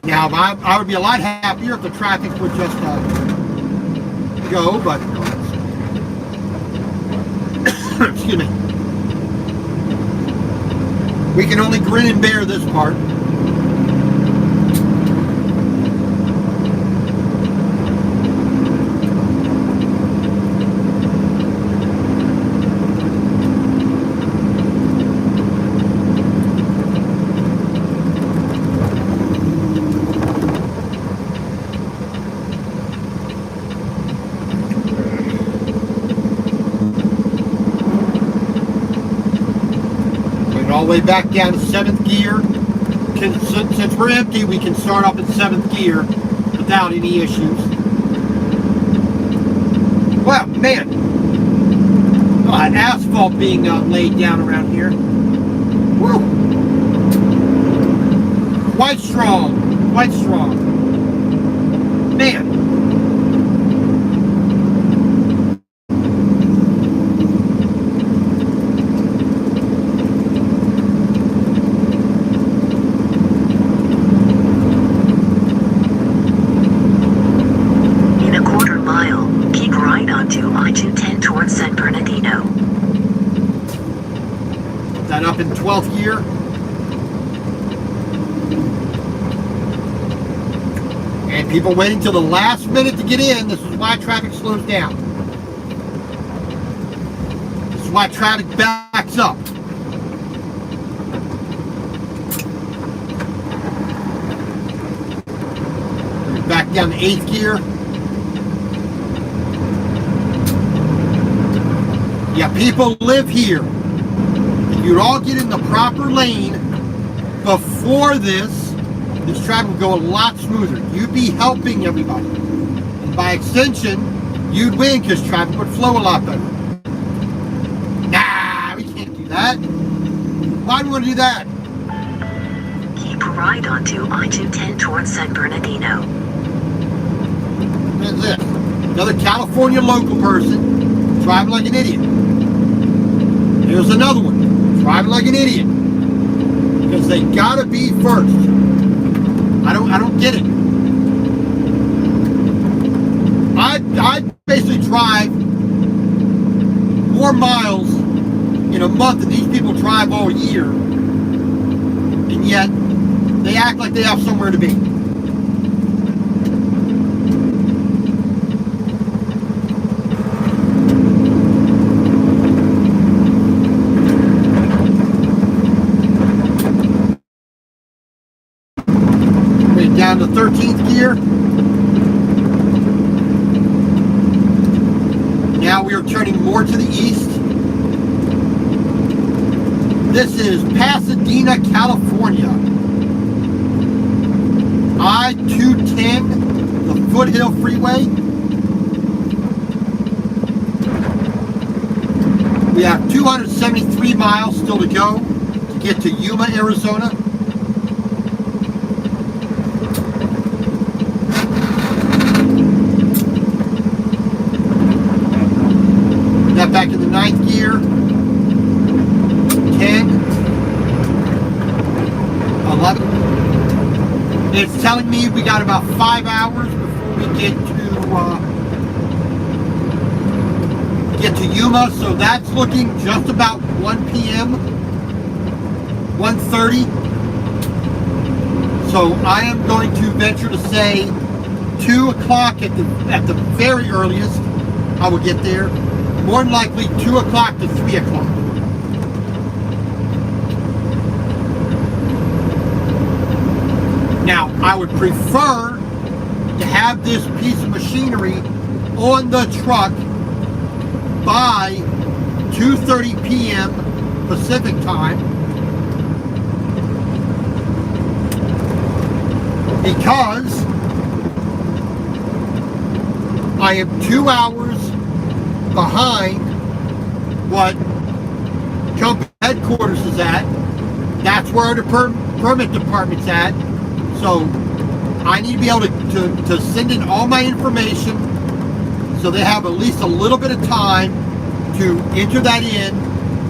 Now, I would be a lot happier if the traffic would just go, but excuse me. We can only grin and bear this part. All the way back down to 7th gear. Since we're empty, we can start up in 7th gear without any issues. Well, man, asphalt being laid down around here. Woo! Quite strong, quite strong. Man. Up in 12th gear. And people waiting till the last minute to get in. This is why traffic slows down. This is why traffic backs up. We're back down to 8th gear. Yeah, people live here. You'd all get in the proper lane before this traffic would go a lot smoother. You'd be helping everybody. And by extension, you'd win because traffic would flow a lot better. Nah, we can't do that. Why do we want to do that? Keep right onto I-210 towards San Bernardino. And this. Another California local person driving like an idiot. Here's another one driving like an idiot. Because they gotta be first. I don't get it. I basically drive more miles in a month than these people drive all year, and yet they act like they have somewhere to be. We're down to 13th gear. Now we are turning more to the east. This is Pasadena, California. I-210, the Foothill Freeway. We have 273 miles still to go to get to Yuma, Arizona. Got back in the 9th gear. 10, 11. It's telling me we got about 5 hours before we get to Yuma, so that's looking just about 1 p.m. 1:30. So I am going to venture to say 2 o'clock at the very earliest. I will get there. More than likely 2 o'clock to 3 o'clock. Now, I would prefer to have this piece of machinery on the truck by 2:30 p.m. Pacific time, because I am 2 hours behind what company headquarters is at. That's where the permit department's at. So I need to be able to send in all my information so they have at least a little bit of time to enter that in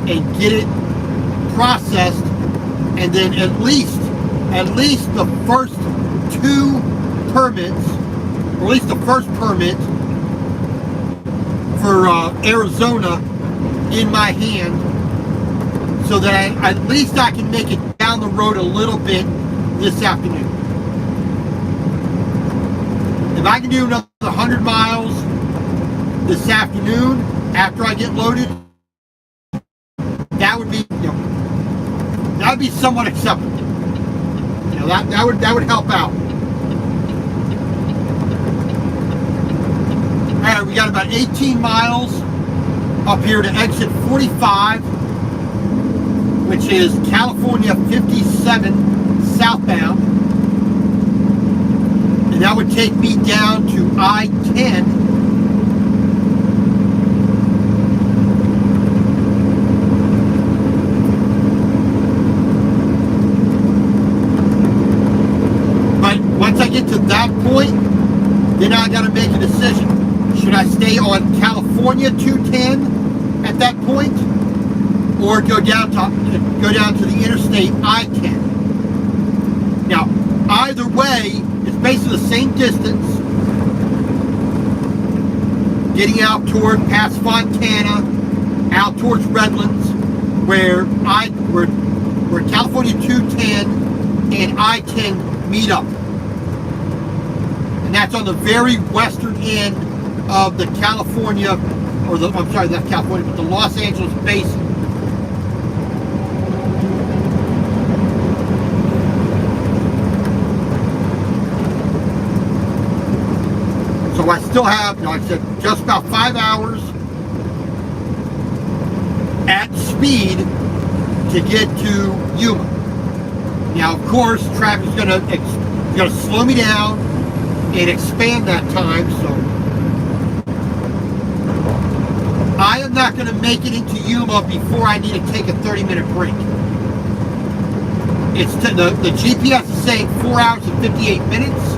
and get it processed, and then at least the first 2 permits, or at least the first permit for Arizona in my hand, so that at least I can make it down the road a little bit this afternoon. If I can do another 100 miles this afternoon after I get loaded, that would be, that would be somewhat acceptable. That would help out. All right, we got about 18 miles up here to exit 45, which is California 57 southbound. And that would take me down to I-10. But once I get to that point, then I got to make a decision. Should I stay on California 210 at that point, or go down to the interstate I-10? Now, either way, it's basically the same distance, getting out toward past Fontana, out towards Redlands, where California 210 and I-10 meet up, and that's on the very western end of the California, not California, but the Los Angeles basin. So I still have, like I said, just about 5 hours at speed to get to Yuma. Now, of course, traffic's gonna slow me down and expand that time, so I am not going to make it into Yuma before I need to take a 30-minute break. the GPS is saying 4 hours and 58 minutes.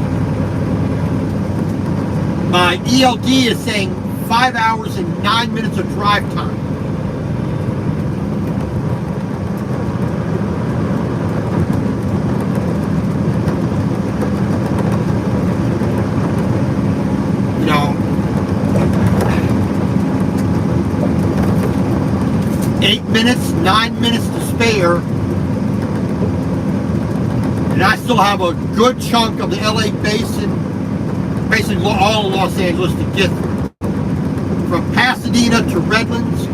My ELD is saying 5 hours and 9 minutes of drive time. You know, 8 minutes, 9 minutes to spare, and I still have a good chunk of the LA basin, basically all of Los Angeles to get through. From Pasadena to Redlands,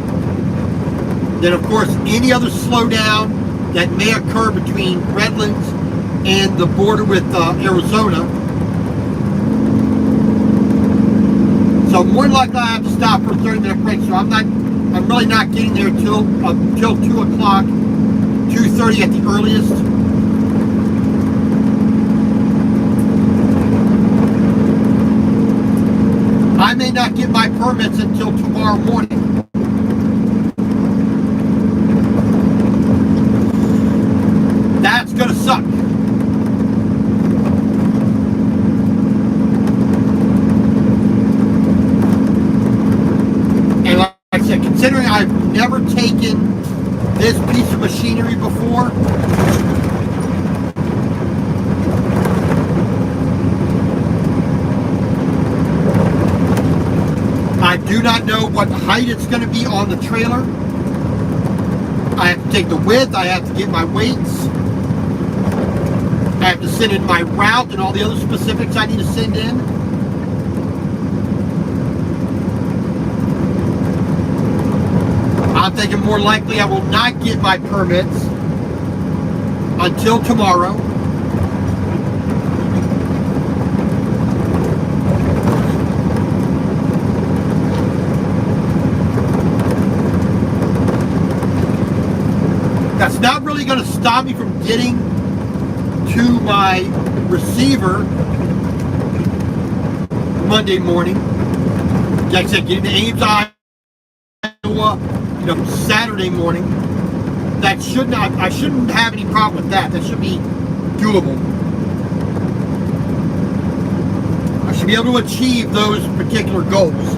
then of course any other slowdown that may occur between Redlands and the border with Arizona. So more than likely I have to stop for a 30-minute break. So I'm really not getting there till 2 o'clock, 2:30 at the earliest. I may not get my permits until tomorrow morning. That's gonna suck. And like I said, considering I've never taken this piece of machinery before, I do not know what height it's going to be on the trailer. I have to take the width, I have to get my weights, I have to send in my route and all the other specifics I need to send in. I'm thinking more likely I will not get my permits until tomorrow. That's not really going to stop me from getting to my receiver Monday morning. Like I said, getting to Ames, Iowa, Saturday morning. That should not, I shouldn't have any problem with that. That should be doable. I should be able to achieve those particular goals.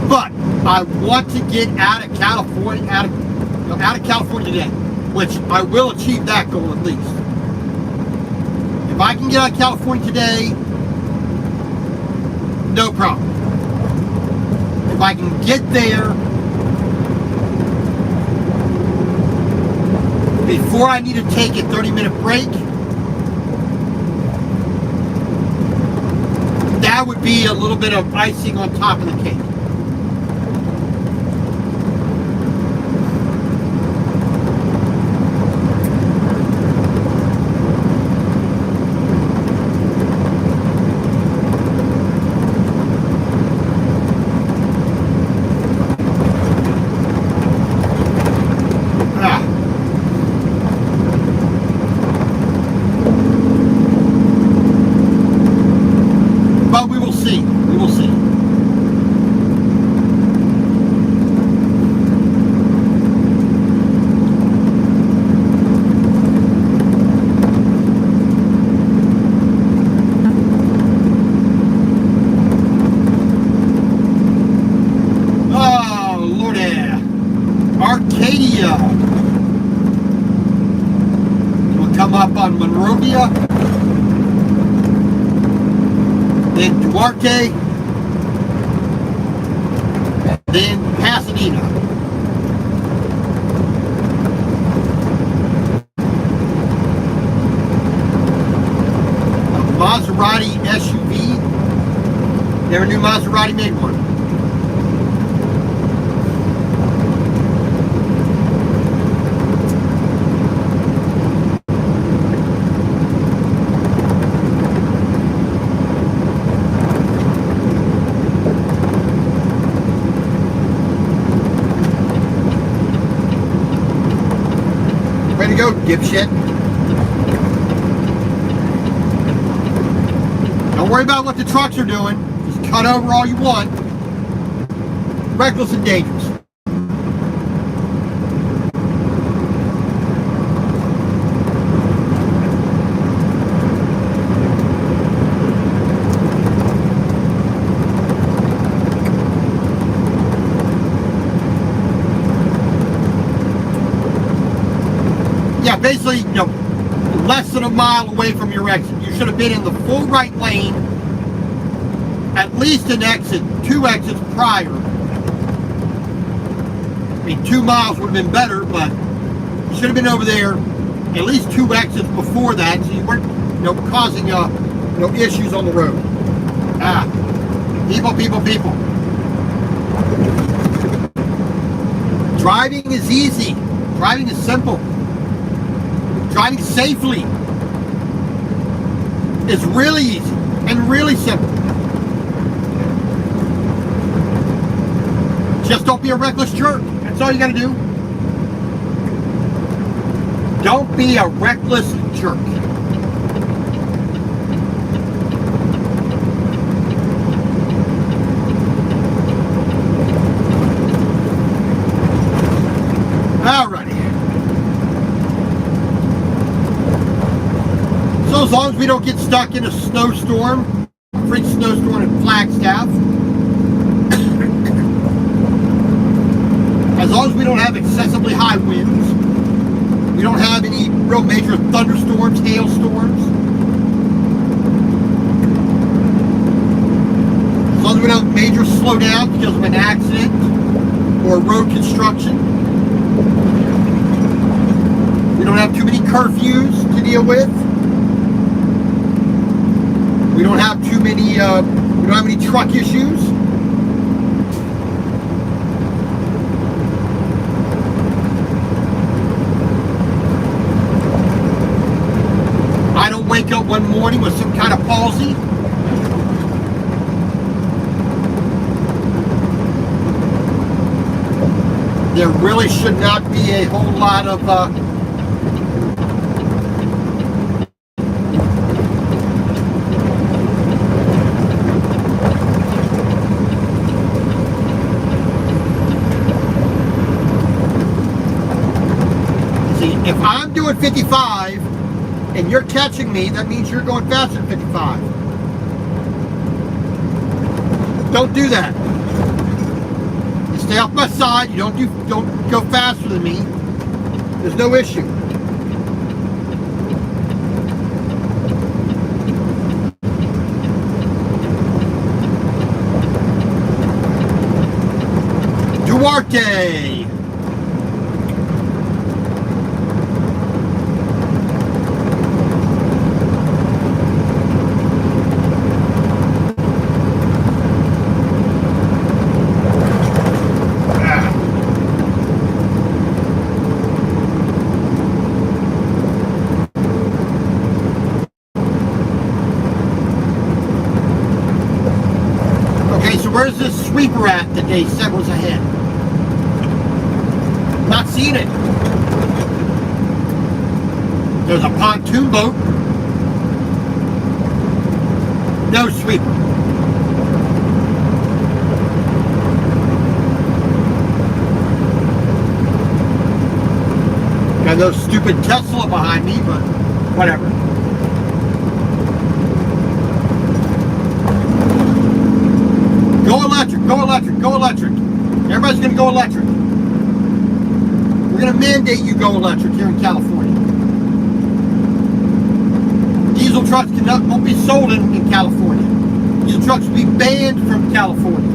But I want to get out of California, out of California today, which I will achieve that goal at least. If I can get out of California today, no problem. If I can get there before I need to take a 30-minute break, that would be a little bit of icing on top of the cake. Up on Monrovia, then Duarte, then Pasadena. A Maserati SUV. Never knew Maserati made one. Go, dipshit. Don't worry about what the trucks are doing. Just cut over all you want. Reckless and dangerous. basically, less than a mile away from your exit. You should have been in the full right lane, at least an exit, 2 exits prior. I mean, 2 miles would have been better, but you should have been over there at least 2 exits before that, so you weren't, causing, issues on the road. People. Driving is easy. Driving is simple. Driving safely is really easy and really simple. Just don't be a reckless jerk. That's all you gotta do. Don't be a reckless jerk. Alrighty. So as long as we don't get stuck in a snowstorm, freak snowstorm in Flagstaff, as long as we don't have excessively high winds, we don't have any real major thunderstorms, hailstorms, as long as we don't have major slowdowns because of an accident or road construction, we don't have too many curfews to deal with, we don't have too many, we don't have any truck issues. I don't wake up one morning with some kind of palsy. There really should not be a whole lot of see, if I'm doing 55 and you're catching me, that means you're going faster than 55. Don't do that. Stay off my side. You don't go faster than me. There's no issue. Duarte. Where's this sweeper at that they said was ahead? Not seeing it. There's a pontoon boat. No sweeper. Got no stupid Tesla behind me, but whatever. Go electric, go electric, go electric. Everybody's going to go electric. We're going to mandate you go electric here in California. Diesel trucks won't be sold in California. Diesel trucks will be banned from California.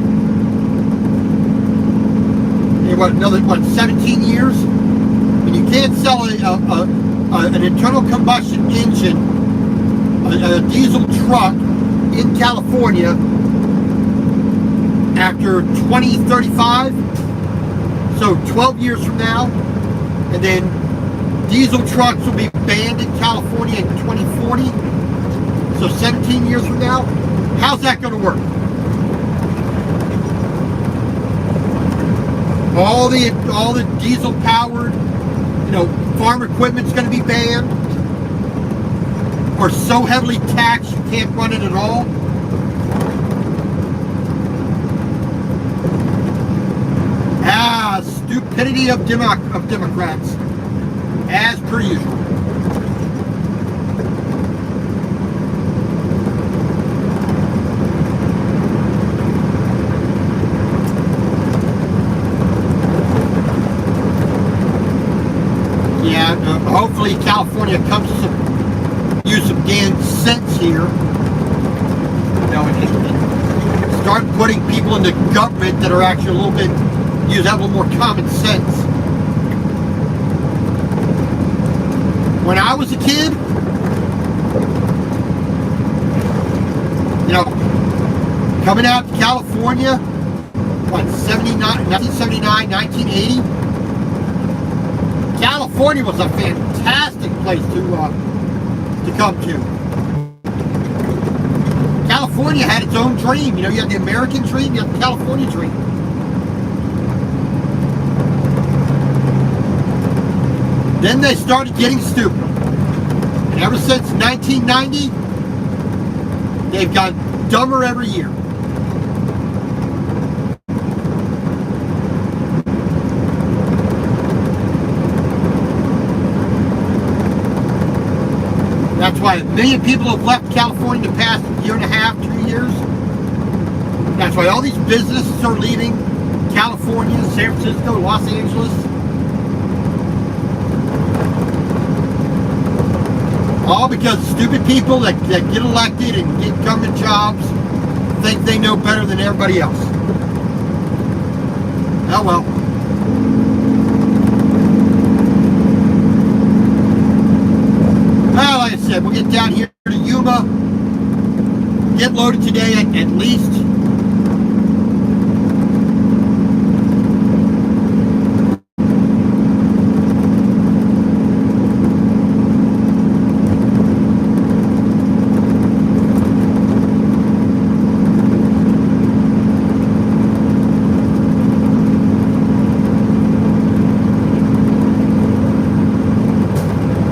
Another 17 years? And you can't sell an internal combustion engine, a diesel truck in California after 2035, so 12 years from now, and then diesel trucks will be banned in California in 2040, so 17 years from now. How's that going to work? All the diesel powered, farm equipment's going to be banned, or so heavily taxed you can't run it at all. Stupidity of Democrats, as per usual. Yeah, Hopefully California comes to use some damn sense here. And start putting people into government that are actually a little bit, have a little more common sense. When I was a kid, coming out to California, 1979, 1980, California was a fantastic place to come to. California had its own dream. You had the American dream, you had the California dream. Then they started getting stupid. And ever since 1990, they've gotten dumber every year. That's why 1 million people have left California in the past year and a half, 2 years. That's why all these businesses are leaving California, San Francisco, Los Angeles. All because stupid people that get elected and get government jobs think they know better than everybody else. Oh well. Well, like I said, we'll get down here to Yuma. Get loaded today at least.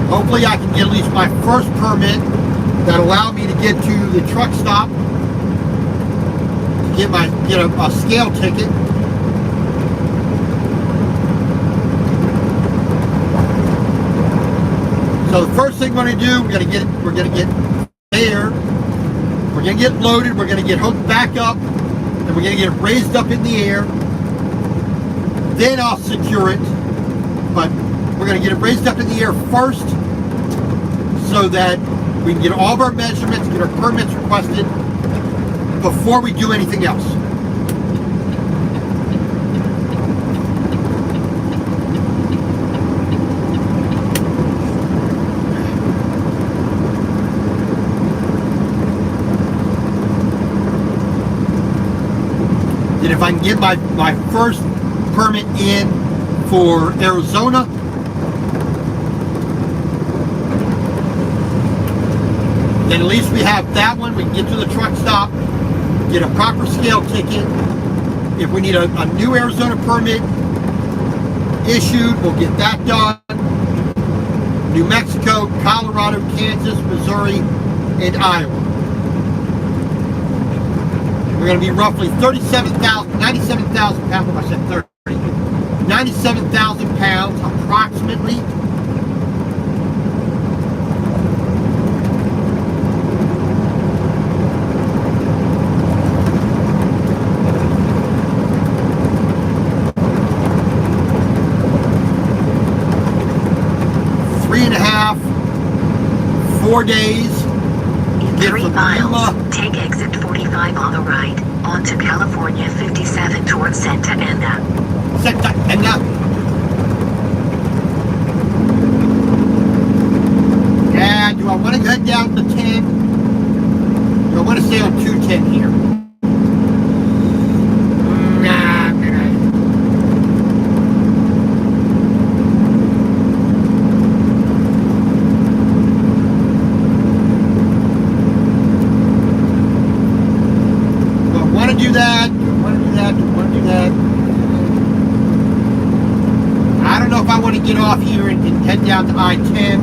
Hopefully I can get at least my first permit that allow me to get to the truck stop, to get a scale ticket. So the first thing we're going to do, we're going to get there, we're going to get loaded, we're going to get hooked back up, and we're going to get it raised up in the air. Then I'll secure it, but we're going to get it raised up in the air first, so that we can get all of our measurements, get our permits requested before we do anything else. And if I can get my first permit in for Arizona, then at least we have that one. We can get to the truck stop, get a proper scale ticket. If we need a new Arizona permit issued, we'll get that done. New Mexico, Colorado, Kansas, Missouri, and Iowa. We're going to be roughly 97,000 pounds. I said 30. 97,000 pounds approximately. .5, 4 days. In 3 miles, take exit 45 on the right, onto California 57 towards Santa Ana. Santa Ana. Yeah, do I want to head down to 10? Do I want to stay on 210 here? Get off here and head down to I-10.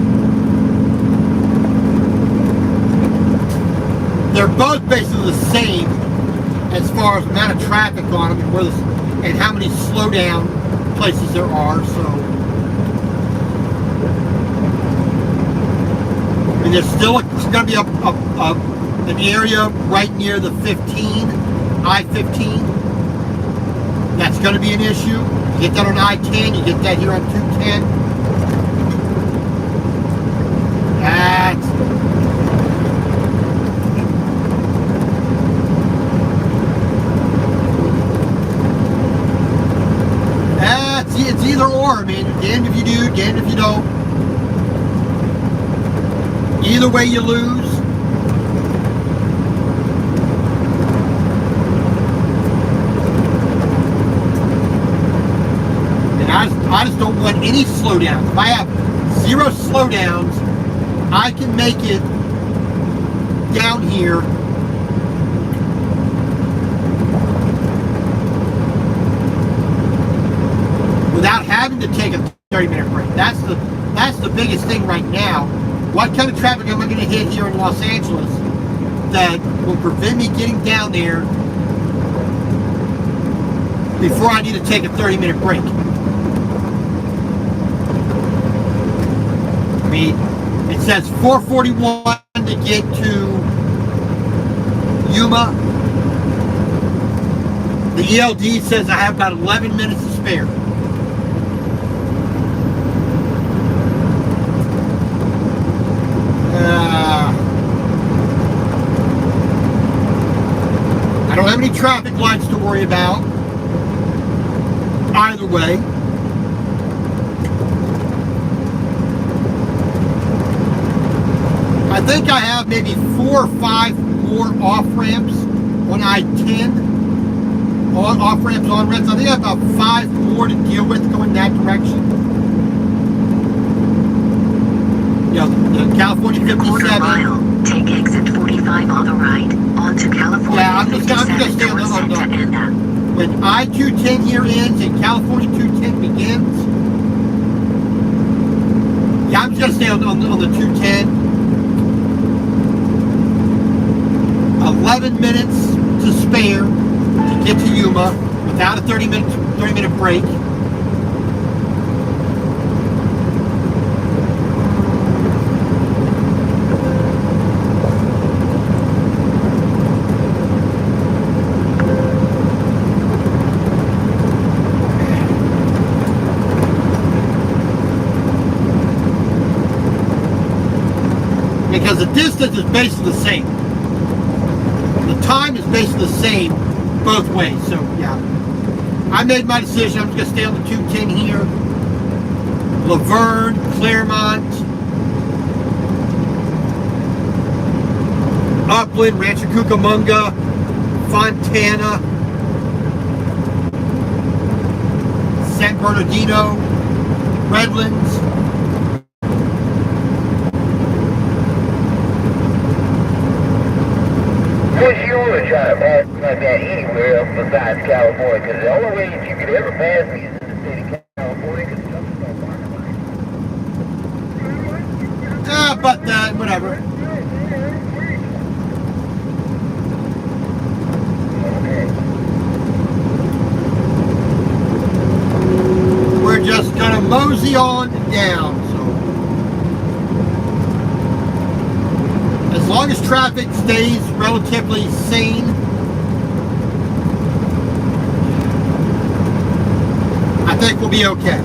They're both basically the same as far as the amount of traffic on them and how many slowdown places there are. So, and there's still going to be an area right near the I-15. That's going to be an issue. You get that on I-10, you get that here on 210. it's either or. I mean, damned if you do, damned if you don't. Either way, you lose. And I just don't want any slowdowns. If I have 0 slowdowns, I can make it down here without having to take a 30-minute break. That's the biggest thing right now. What kind of traffic am I going to hit here in Los Angeles that will prevent me getting down there before I need to take a 30-minute break? I mean, it says 4:41 to get to Yuma. The ELD says I have about 11 minutes to spare. I don't have any traffic lights to worry about either way. I think I have maybe 4 or 5 more off ramps on I-10, off ramps, on ramps. I think I have about 5 more to deal with going that direction. You know, the California 57. Quarter mile, take exit 45 on the right, onto California. Yeah, I'm just gonna stay on Santa Ana. When I-210 here ends and California 210 begins. Yeah, I'm just gonna stay on the 210. 11 minutes to spare to get to Yuma without a 30-minute break. Because the distance is basically the same. The time is basically the same both ways. So yeah, I made my decision. I'm just gonna stay on the 210 here. Laverne, Claremont, Upland, Rancho Cucamonga, Fontana, San Bernardino, Redlands. What's your try to pass me like that anywhere else besides California? Because the only way that you could ever pass me is in the state of California, because it's no parking lot. But whatever. Okay. We're just gonna mosey on down. As long as traffic stays relatively sane, I think we'll be okay.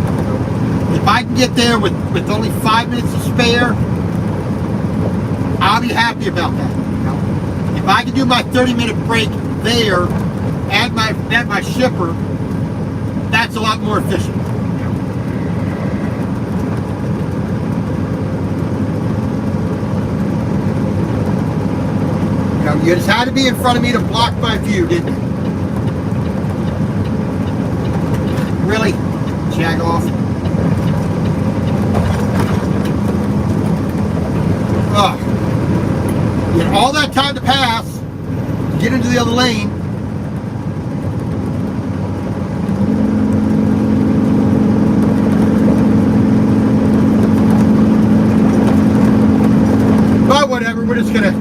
If I can get there with only 5 minutes to spare, I'll be happy about that. You know? If I can do my 30-minute break there at my shipper, that's a lot more efficient. You just had to be in front of me to block my view, didn't you? Really? Jag off. Ugh. You had all that time to pass, to get into the other lane. But whatever, we're just gonna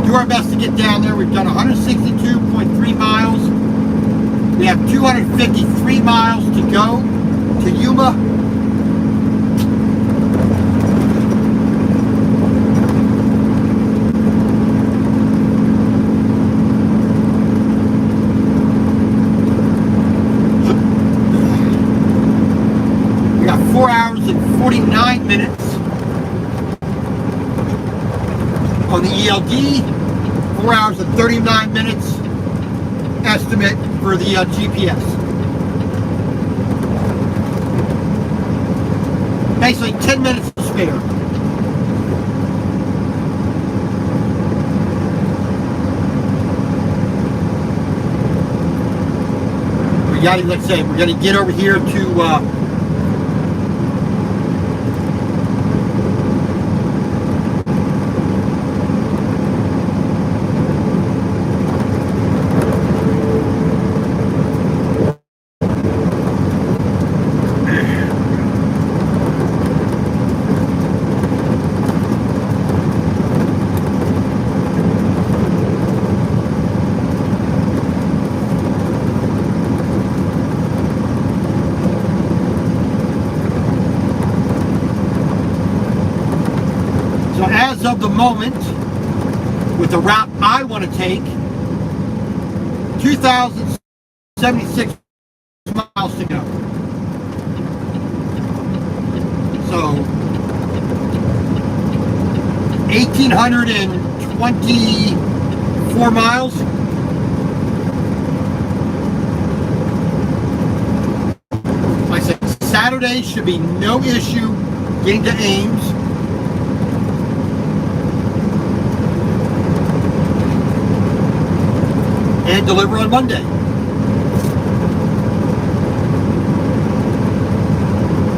do our best to get down there. We've done 162.3 miles. We have 253 miles to go to Yuma. We got 4 hours and 49 minutes. On the ELD, 4 hours and 39 minutes estimate for the GPS. Basically 10 minutes to spare. We got to, let's say, we're going to get over here to so as of the moment, with the route I want to take, 2,076 miles to go. So 1,824 miles. Like I said, Saturday should be no issue getting to Ames. And deliver on Monday.